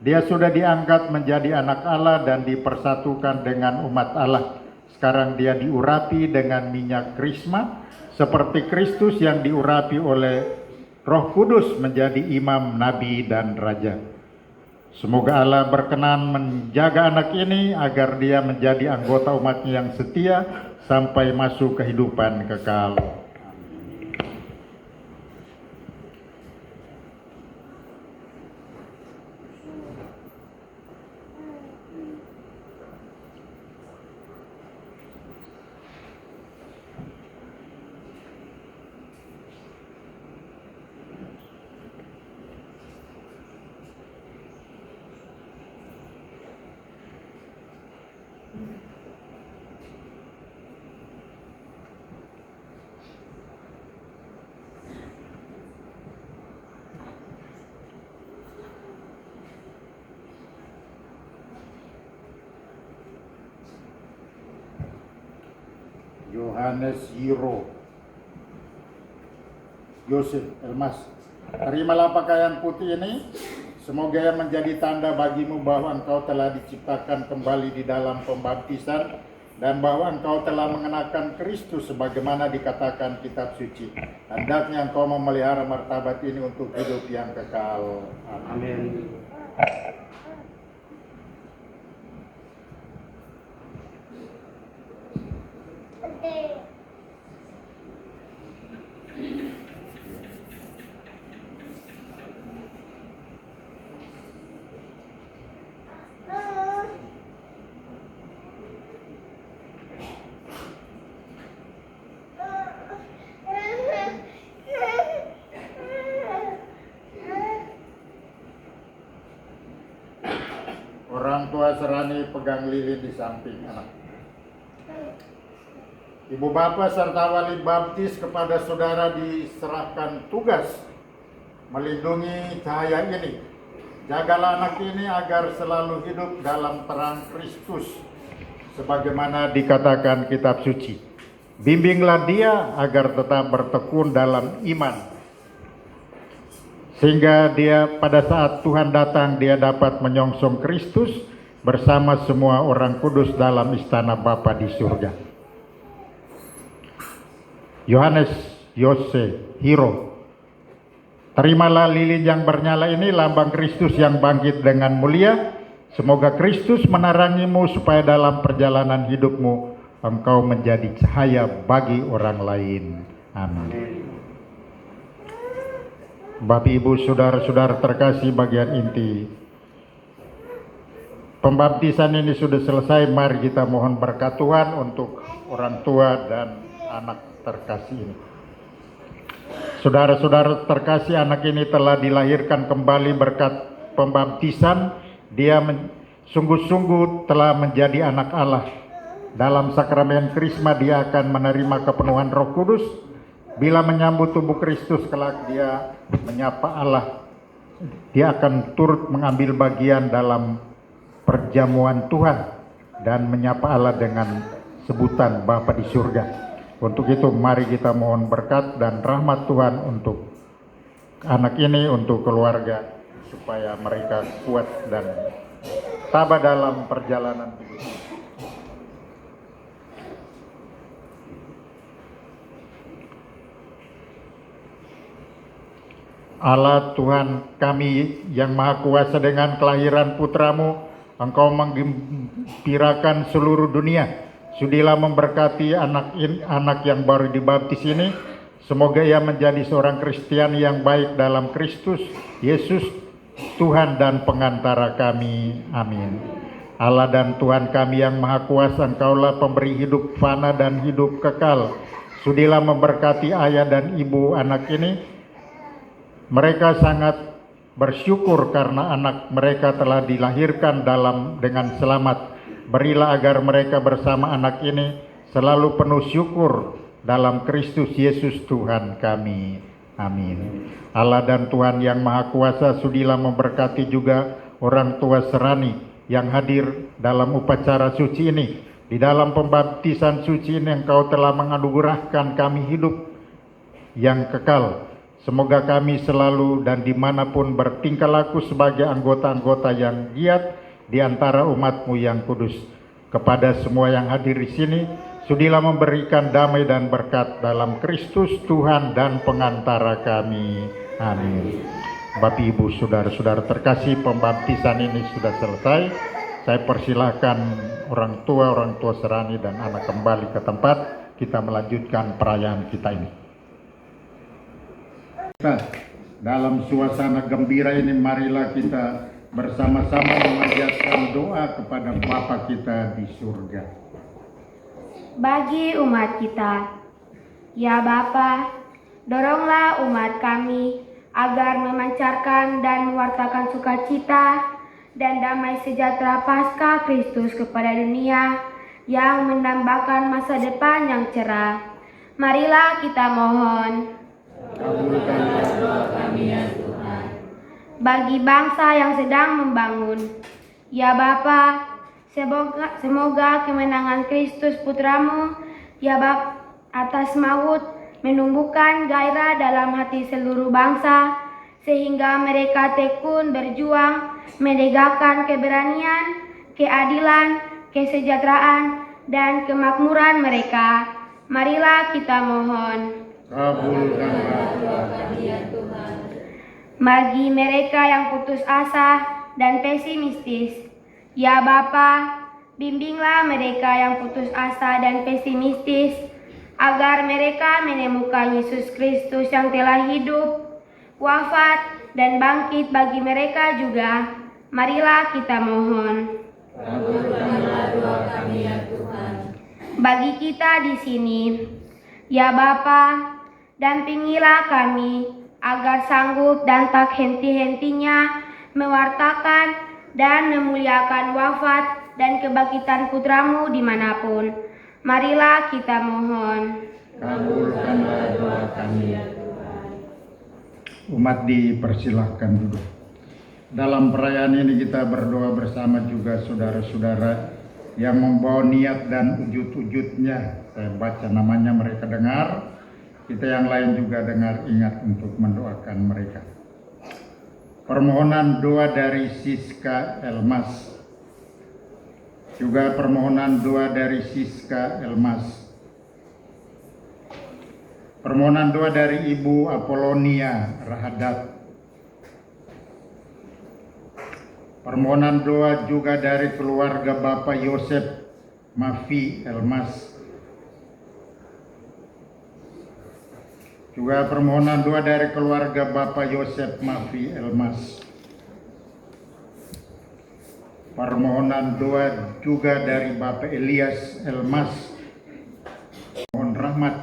Dia sudah diangkat menjadi anak Allah dan dipersatukan dengan umat Allah. Sekarang dia diurapi dengan minyak krisma seperti Kristus yang diurapi oleh Roh Kudus menjadi imam, nabi, dan raja. Semoga Allah berkenan menjaga anak ini agar dia menjadi anggota umatnya yang setia sampai masuk kehidupan kekal. Yohanes Hiro Yosef Elmas, terimalah pakaian putih ini, semoga yang menjadi tanda bagimu bahwa engkau telah diciptakan kembali di dalam pembaptisan dan bahwa engkau telah mengenakan Kristus sebagaimana dikatakan kitab suci. Hendaknya engkau memelihara martabat ini untuk hidup yang kekal. Amin. Orang tua Serani pegang lilin di samping anak. Ibu bapak serta wali baptis kepada saudara diserahkan tugas melindungi cahaya ini. Jagalah anak ini agar selalu hidup dalam terang Kristus sebagaimana dikatakan kitab suci. Bimbinglah dia agar tetap bertekun dalam iman, sehingga dia pada saat Tuhan datang dia dapat menyongsong Kristus bersama semua orang kudus dalam istana Bapa di surga. Yohanes Yose Hiro, terimalah lilin yang bernyala ini, lambang Kristus yang bangkit dengan mulia. Semoga Kristus menerangimu supaya dalam perjalanan hidupmu engkau menjadi cahaya bagi orang lain. Amin. Bapak Ibu saudara-saudara terkasih, bagian inti pembaptisan ini sudah selesai. Mari kita mohon berkat Tuhan untuk orang tua dan anak terkasih ini. Saudara-saudara terkasih, anak ini telah dilahirkan kembali berkat pembaptisan. Dia sungguh-sungguh telah menjadi anak Allah. Dalam sakramen Krisma dia akan menerima kepenuhan Roh Kudus. Bila menyambut tubuh Kristus kelak dia menyapa Allah. Dia akan turut mengambil bagian dalam perjamuan Tuhan dan menyapa Allah dengan sebutan Bapa di surga. Untuk itu mari kita mohon berkat dan rahmat Tuhan untuk anak ini, untuk keluarga, supaya mereka kuat dan tabah dalam perjalanan hidup. Allah Tuhan kami yang Maha Kuasa, dengan kelahiran putramu Engkau menggembirakan seluruh dunia. Sudilah memberkati anak yang baru dibaptis ini. Semoga ia menjadi seorang Kristian yang baik dalam Kristus Yesus Tuhan dan pengantara kami. Amin. Allah dan Tuhan kami yang Maha Kuasa, Engkaulah pemberi hidup fana dan hidup kekal. Sudilah memberkati ayah dan ibu anak ini. Mereka sangat bersyukur karena anak mereka telah dilahirkan dengan selamat. Berilah agar mereka bersama anak ini selalu penuh syukur dalam Kristus Yesus Tuhan kami. Amin. Allah dan Tuhan yang Maha Kuasa, sudilah memberkati juga orang tua Serani yang hadir dalam upacara suci ini. Di dalam pembaptisan suci ini Engkau telah menganugerahkan kami hidup yang kekal. Semoga kami selalu dan dimanapun bertingkah laku sebagai anggota-anggota yang giat di antara umat-Mu yang kudus. Kepada semua yang hadir di sini, sudilah memberikan damai dan berkat dalam Kristus Tuhan dan pengantara kami. Amin. Bapak Ibu saudara-saudara terkasih, pembaptisan ini sudah selesai. Saya persilahkan orang tua serani dan anak kembali ke tempat. Kita melanjutkan perayaan kita ini. Dalam suasana gembira ini, marilah kita bersama-sama memanjatkan doa kepada Bapa kita di surga. Bagi umat kita, ya Bapa, doronglah umat kami agar memancarkan dan mewartakan sukacita dan damai sejahtera Paskah Kristus kepada dunia yang menambahkan masa depan yang cerah. Marilah kita mohon. Kabulkanlah doa kami ya Tuhan. Bagi bangsa yang sedang membangun, ya Bapa, semoga kemenangan Kristus Putramu, ya Bapa, atas maut menumbuhkan gairah dalam hati seluruh bangsa, sehingga mereka tekun berjuang menegakkan keberanian, keadilan, kesejahteraan, dan kemakmuran mereka. Marilah kita mohon. Kabulkanlah doa kami ya Tuhan. Bagi mereka yang putus asa dan pesimistis, ya Bapa, bimbinglah mereka yang putus asa dan pesimistis, agar mereka menemukan Yesus Kristus yang telah hidup, wafat, dan bangkit bagi mereka juga. Marilah kita mohon. Kabulkanlah doa kami ya Tuhan. Bagi kita di sini, ya Bapa, dampingilah kami agar sanggup dan tak henti-hentinya mewartakan dan memuliakan wafat dan kebangkitan Putramu dimanapun. Marilah kita mohon. Kabulkanlah doa kami ya Tuhan. Umat dipersilahkan duduk. Dalam perayaan ini kita berdoa bersama juga saudara-saudara yang membawa niat dan wujud-wujudnya. Saya baca namanya, mereka dengar. Kita yang lain juga dengar, ingat untuk mendoakan mereka. Permohonan doa dari Siska Elmas. Juga permohonan doa dari Siska Elmas. Permohonan doa dari Ibu Apolonia Rahadat. Permohonan doa juga dari keluarga Bapak Yosef Mafi Elmas. Juga permohonan doa dari keluarga Bapak Yosef Mafi Elmas. Permohonan doa juga dari Bapak Elias Elmas. Mohon rahmat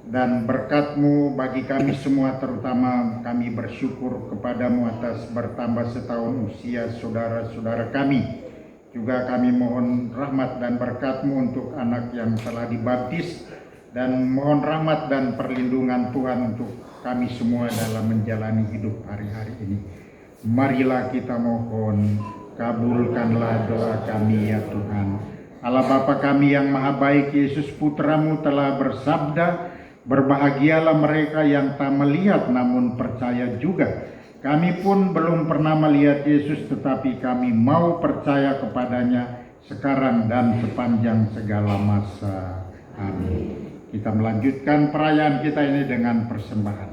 dan berkat-Mu bagi kami semua, terutama kami bersyukur kepada-Mu atas bertambah setahun usia saudara-saudara kami. Juga kami mohon rahmat dan berkat-Mu untuk anak yang telah dibaptis, dan mohon rahmat dan perlindungan Tuhan untuk kami semua dalam menjalani hidup hari-hari ini. Marilah kita mohon, kabulkanlah doa kami ya Tuhan. Allah Bapa kami yang maha baik, Yesus Putra-Mu telah bersabda, berbahagialah mereka yang tak melihat namun percaya juga. Kami pun belum pernah melihat Yesus, tetapi kami mau percaya kepadanya sekarang dan sepanjang segala masa. Amin. Kita melanjutkan perayaan kita ini dengan persembahan.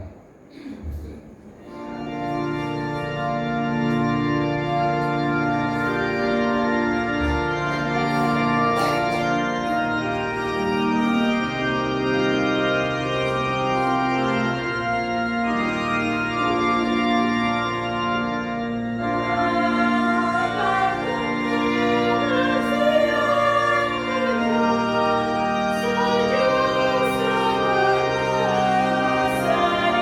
Saya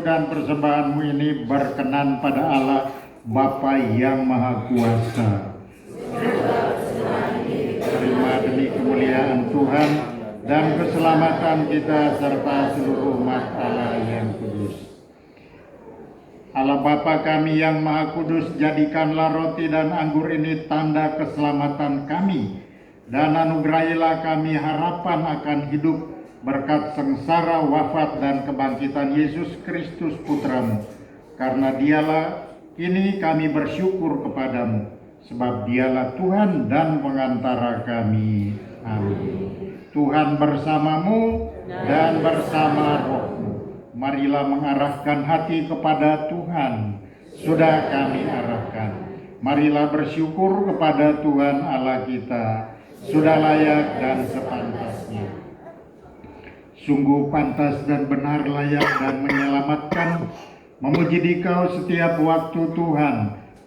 dan persembahanmu ini berkenan pada Allah Bapa yang Maha Kuasa. Terima demi kemuliaan Tuhan dan keselamatan kita serta seluruh umat Allah yang kudus. Allah Bapa kami yang Maha Kudus, jadikanlah roti dan anggur ini tanda keselamatan kami, dan anugerahilah kami harapan akan hidup berkat sengsara, wafat, dan kebangkitan Yesus Kristus Putramu. Karena dialah kini kami bersyukur kepadamu, sebab dialah Tuhan dan pengantara kami. Amin. Tuhan bersamamu dan bersama rohmu. Marilah mengarahkan hati kepada Tuhan. Sudah kami arahkan. Marilah bersyukur kepada Tuhan Allah kita. Sudah layak dan sepantasnya. Sungguh pantas dan benar, layak dan menyelamatkan, memuji Dikau setiap waktu Tuhan.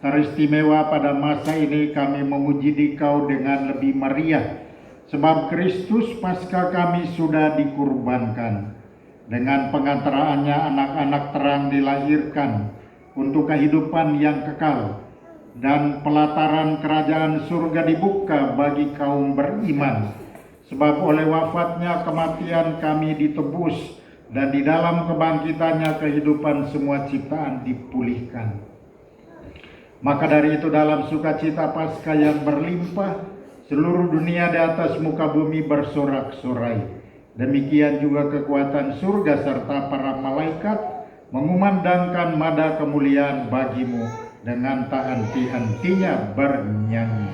Teristimewa pada masa ini kami memuji Dikau dengan lebih meriah, sebab Kristus Paskah kami sudah dikurbankan. Dengan pengantaraannya anak-anak terang dilahirkan untuk kehidupan yang kekal, dan pelataran kerajaan surga dibuka bagi kaum beriman. Sebab oleh wafatnya kematian kami ditebus, dan di dalam kebangkitannya kehidupan semua ciptaan dipulihkan. Maka dari itu dalam sukacita Paskah yang berlimpah, seluruh dunia di atas muka bumi bersorak-sorai. Demikian juga kekuatan surga serta para malaikat mengumandangkan nada kemuliaan bagimu dengan tak henti-hentinya bernyanyi.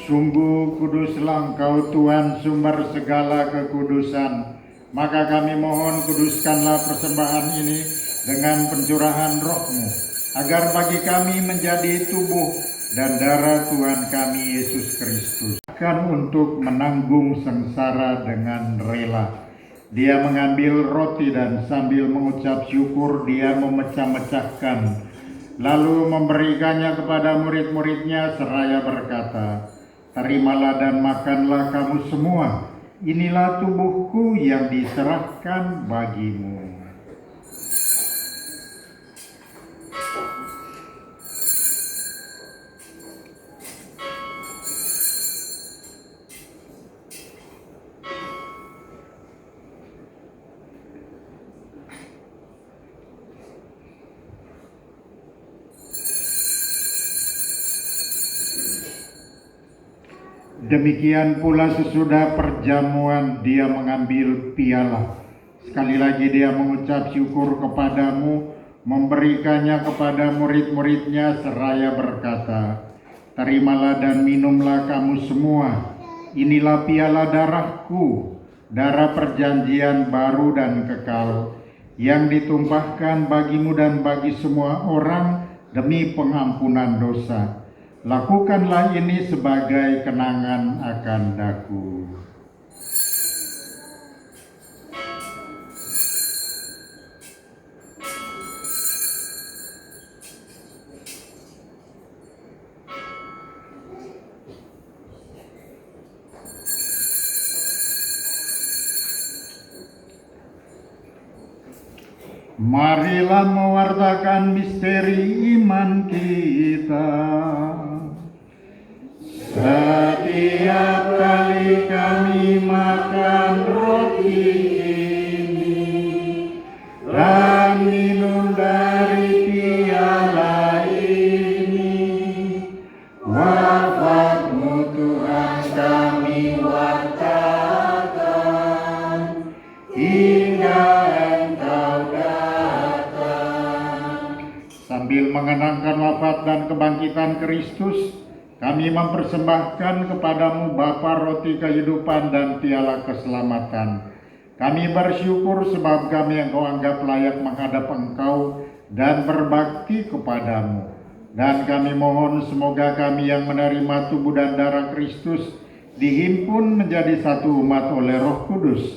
Sungguh kuduslah Engkau Tuhan, sumber segala kekudusan. Maka kami mohon, kuduskanlah persembahan ini dengan pencurahan roh-Mu, agar bagi kami menjadi tubuh dan darah Tuhan kami Yesus Kristus. Akan untuk menanggung sengsara dengan rela. Dia mengambil roti dan sambil mengucap syukur dia memecah-mecahkan, lalu memberikannya kepada murid-muridnya seraya berkata, "Terimalah dan makanlah kamu semua, inilah tubuhku yang diserahkan bagimu." Demikian pula sesudah perjamuan dia mengambil piala. Sekali lagi dia mengucap syukur kepadamu, memberikannya kepada murid-muridnya seraya berkata, "Terimalah dan minumlah kamu semua, inilah piala darahku, darah perjanjian baru dan kekal, yang ditumpahkan bagimu dan bagi semua orang demi pengampunan dosa. Lakukanlah ini sebagai kenangan akan daku." Marilah mewartakan misteri iman kita. Setiap kali kami makan roti ini dan minum dari piala ini, wafat-Mu Tuhan kami wartakan hingga Engkau datang. Sambil mengenangkan wafat dan kebangkitan Kristus, kami mempersembahkan kepadamu Bapa roti kehidupan dan piala keselamatan. Kami bersyukur sebab kami Engkau anggap layak menghadap Engkau dan berbakti kepadamu. Dan kami mohon semoga kami yang menerima tubuh dan darah Kristus dihimpun menjadi satu umat oleh Roh Kudus.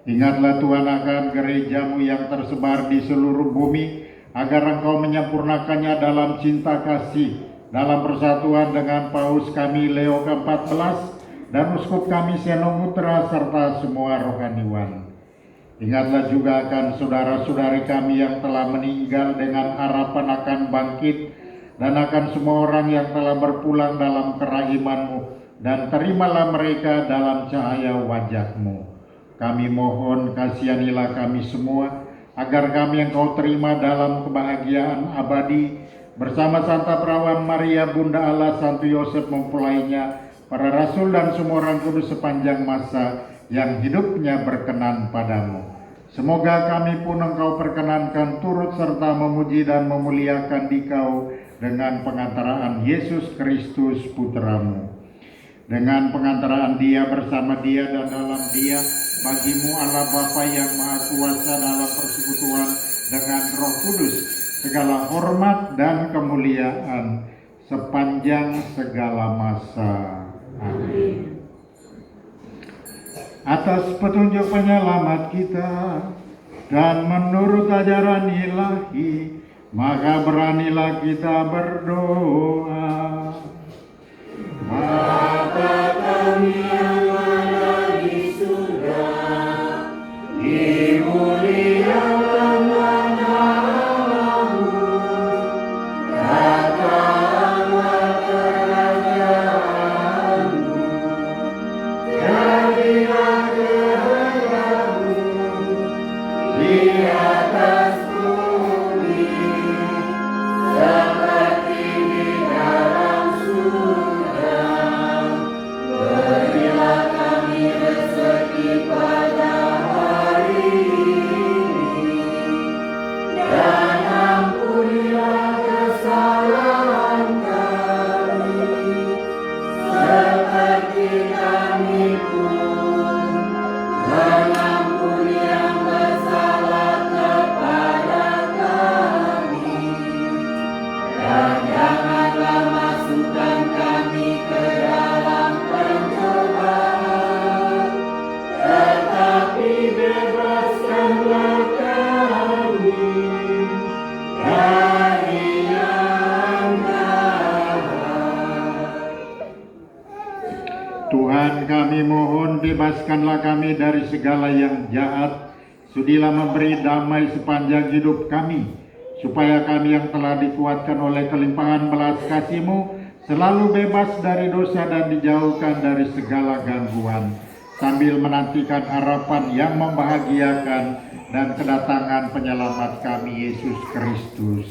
Ingatlah Tuhan akan gerejamu yang tersebar di seluruh bumi, agar Engkau menyempurnakannya dalam cinta kasih, dalam persatuan dengan Paus kami Leo ke-14 dan Uskup kami Seno Putra serta semua rohaniwan. Ingatlah juga akan saudara-saudari kami yang telah meninggal dengan harapan akan bangkit, dan akan semua orang yang telah berpulang dalam kerahiman-Mu, dan terimalah mereka dalam cahaya wajah-Mu. Kami mohon kasihanilah kami semua, agar kami Engkau terima dalam kebahagiaan abadi, bersama Santa Perawan Maria Bunda Allah, Santo Yosef mempelainya, para rasul dan semua orang kudus sepanjang masa yang hidupnya berkenan padamu. Semoga kami pun Engkau perkenankan turut serta memuji dan memuliakan Dikau dengan pengantaraan Yesus Kristus Putramu. Dengan pengantaraan Dia, bersama Dia dan dalam Dia, bagimu Allah Bapa yang Maha Kuasa dalam persekutuan dengan Roh Kudus, segala hormat dan kemuliaan sepanjang segala masa. Amin. Atas petunjuk penyelamat kita dan menurut ajaran ilahi, maka beranilah kita berdoa. Bapa kami yang ada di surga, dimuliakan namamu, datanglah kerajaanmu, jadilah kehendakmu di atas bumi seperti di dalam surga. Berilah kami rezeki pada hari ini, dan ampunilah kesalahan kami, seperti kami pun mengampuni yang bersalah kepada kami. Dan janganlah masukkan kami ke dalam pencobaan, tetapi bebaskanlah kami dari yang jahat. Tuhan, kami mohon bebaskanlah kami dari segala yang jahat. Sudilah memberi damai sepanjang hidup kami, supaya kami yang telah dikuatkan oleh kelimpahan belas kasih-Mu selalu bebas dari dosa dan dijauhkan dari segala gangguan, sambil menantikan harapan yang membahagiakan dan kedatangan penyelamat kami Yesus Kristus.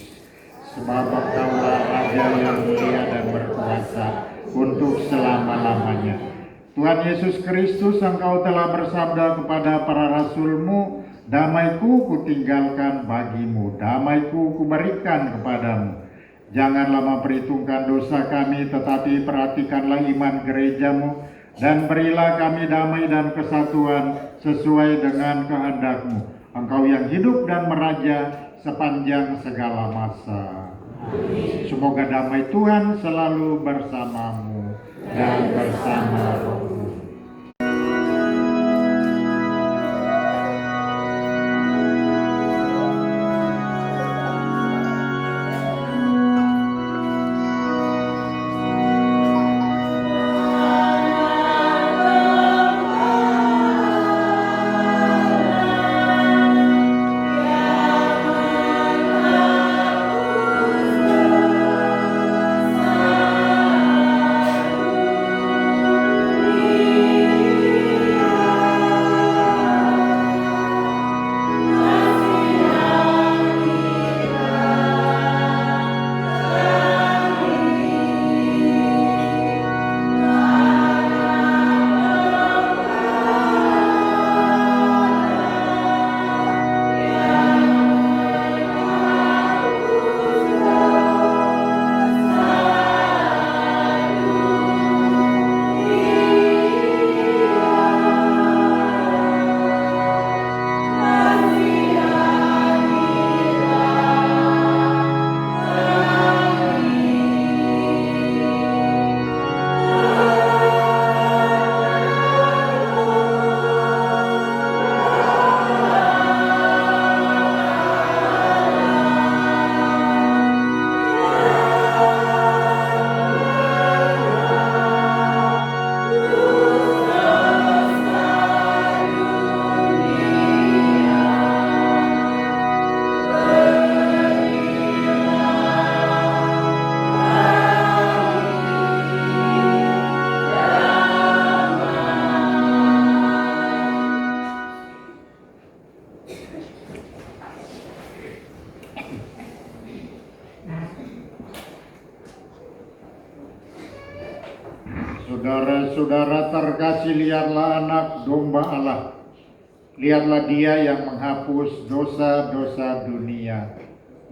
Sebab Engkaulah Raja yang mulia dan berkuasa untuk selama-lamanya. Tuhan Yesus Kristus, Engkau telah bersabda kepada para rasul-Mu, damai-Ku kutinggalkan bagimu, damai-Ku kuberikan kepadamu. Janganlah memperhitungkan dosa kami, tetapi perhatikanlah iman gereja-Mu, dan berilah kami damai dan kesatuan sesuai dengan kehendak-Mu. Engkau yang hidup dan meraja sepanjang segala masa. Amin. Semoga damai Tuhan selalu bersamamu dan bersama rohmu. Ya Saudara-saudara terkasih, lihatlah anak domba Allah. Lihatlah dia yang menghapus dosa-dosa dunia.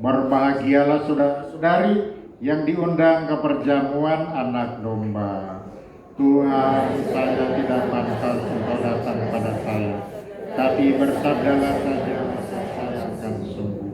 Berbahagialah saudara-saudari yang diundang ke perjamuan anak domba. Tuhan, saya tidak pantas engkau datang pada saya, tapi bersabdalah saja, maka saya akan sembuh.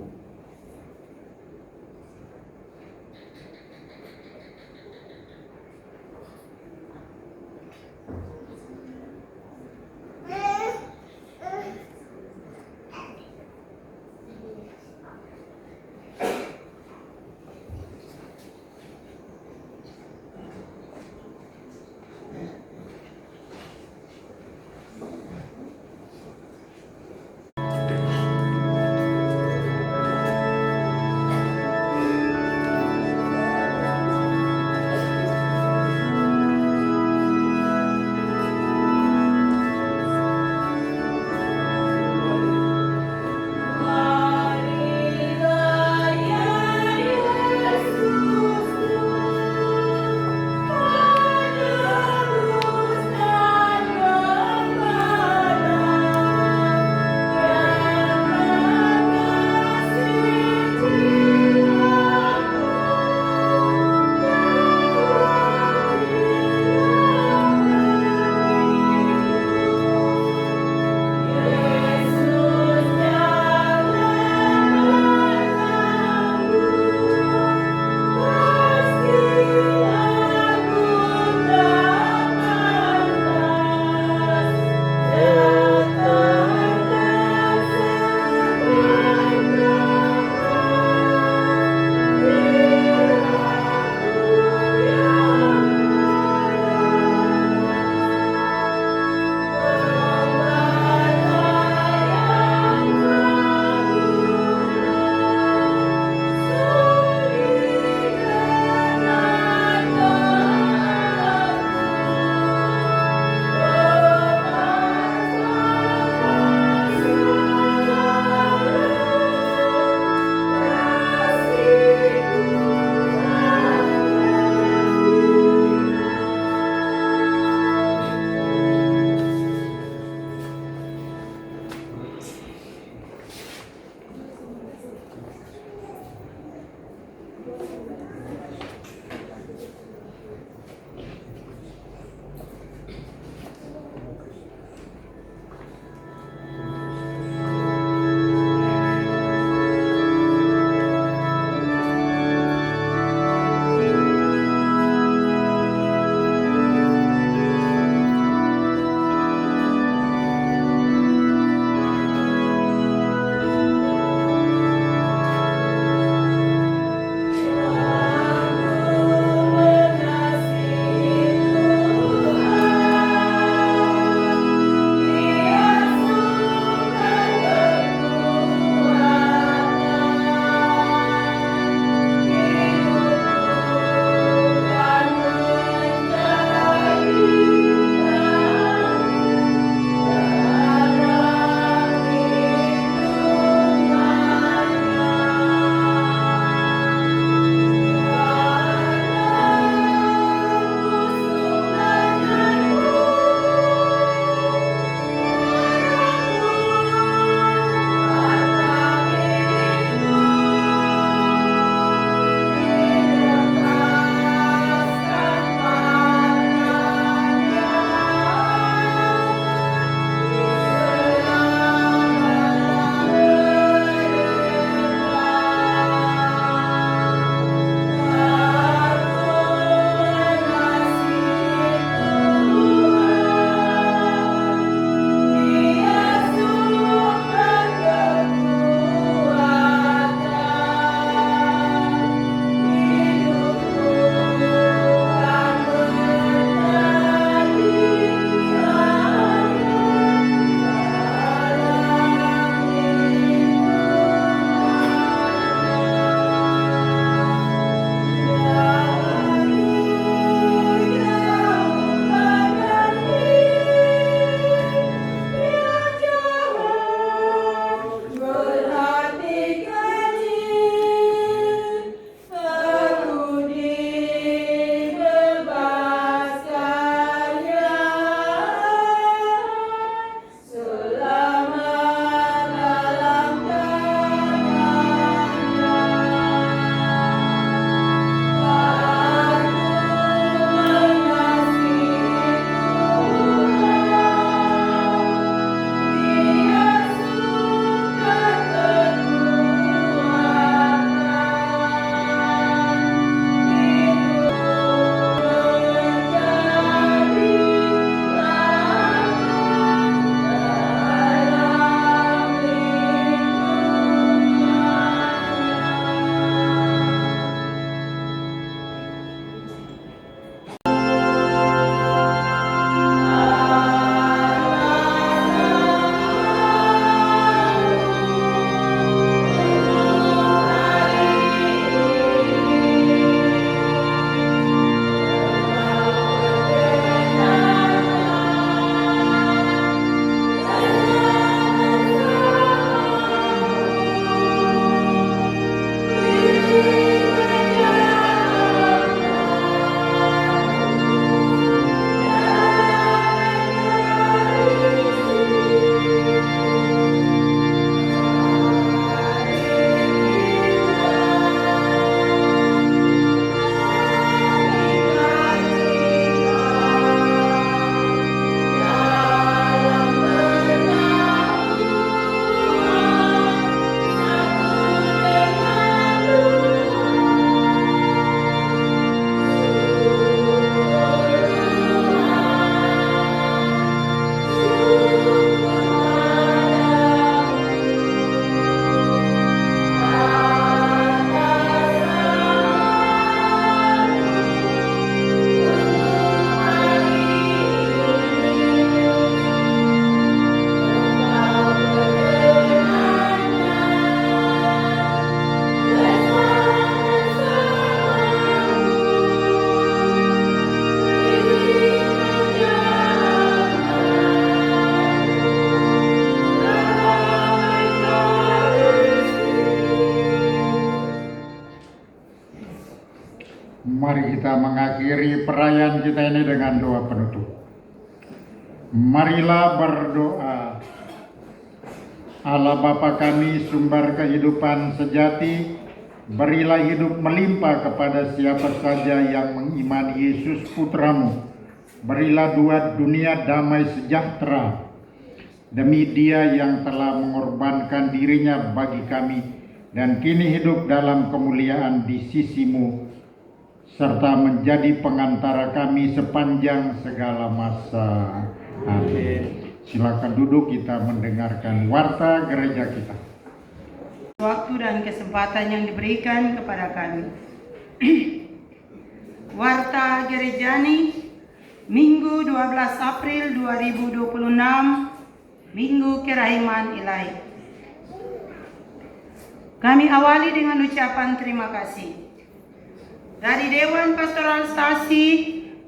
Mari kita mengakhiri perayaan kita ini dengan doa penutup. Marilah berdoa. Allah Bapa kami, sumber kehidupan sejati, berilah hidup melimpah kepada siapa saja yang mengimani Yesus Putramu. Berilah dunia damai sejahtera demi Dia yang telah mengorbankan dirinya bagi kami dan kini hidup dalam kemuliaan di sisi-Mu, serta menjadi pengantara kami sepanjang segala masa. Amin. Silakan duduk, kita mendengarkan warta gereja kita. Waktu dan kesempatan yang diberikan kepada kami. Warta Gerejani, Minggu 12 April 2026, Minggu Kerahiman Ilahi. Kami awali dengan ucapan terima kasih dari Dewan Pastoral Stasi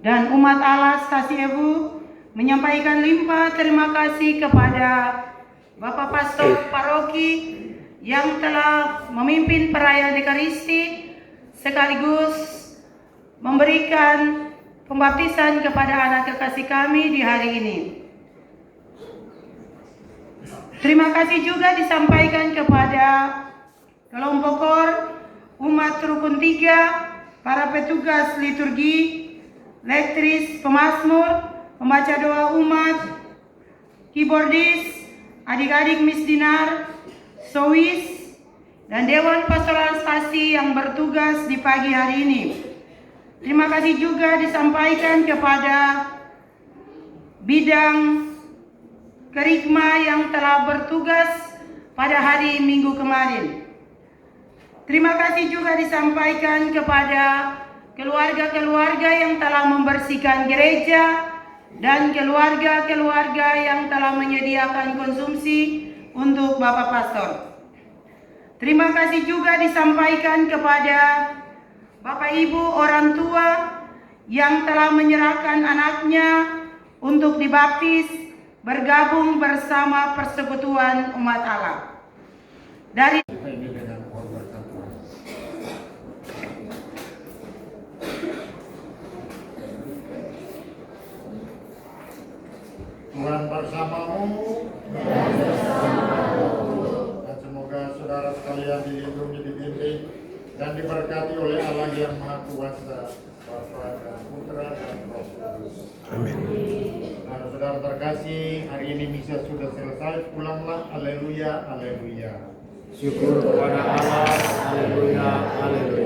dan umat Allah Stasi Ebu, menyampaikan limpah terima kasih kepada Bapak Pastor Paroki yang telah memimpin perayaan Ekaristi sekaligus memberikan pembaptisan kepada anak kekasih kami di hari ini. Terima kasih juga disampaikan kepada kelompok KOR, umat Rukun 3, para petugas liturgi, lektris, pemazmur, pembaca doa umat, keyboardis, adik-adik misdinar, sowis, dan Dewan Pastoral Stasi yang bertugas di pagi hari ini. Terima kasih juga disampaikan kepada bidang kerikma yang telah bertugas pada hari Minggu kemarin. Terima kasih juga disampaikan kepada keluarga-keluarga yang telah membersihkan gereja dan keluarga-keluarga yang telah menyediakan konsumsi untuk Bapak Pastor. Terima kasih juga disampaikan kepada Bapak Ibu orang tua yang telah menyerahkan anaknya untuk dibaptis bergabung bersama persekutuan umat Allah. Dari Tuhan bersamamu, dan semoga saudara sekalian dilindungi, dibimbing, dan diberkati oleh Allah yang Maha Kuasa, Bapa dan Putra dan Roh Kudus. Amin. Saudara terkasih, hari ini misa sudah selesai, pulanglah. Haleluya, haleluya. Syukur kepada Allah, haleluya, haleluya.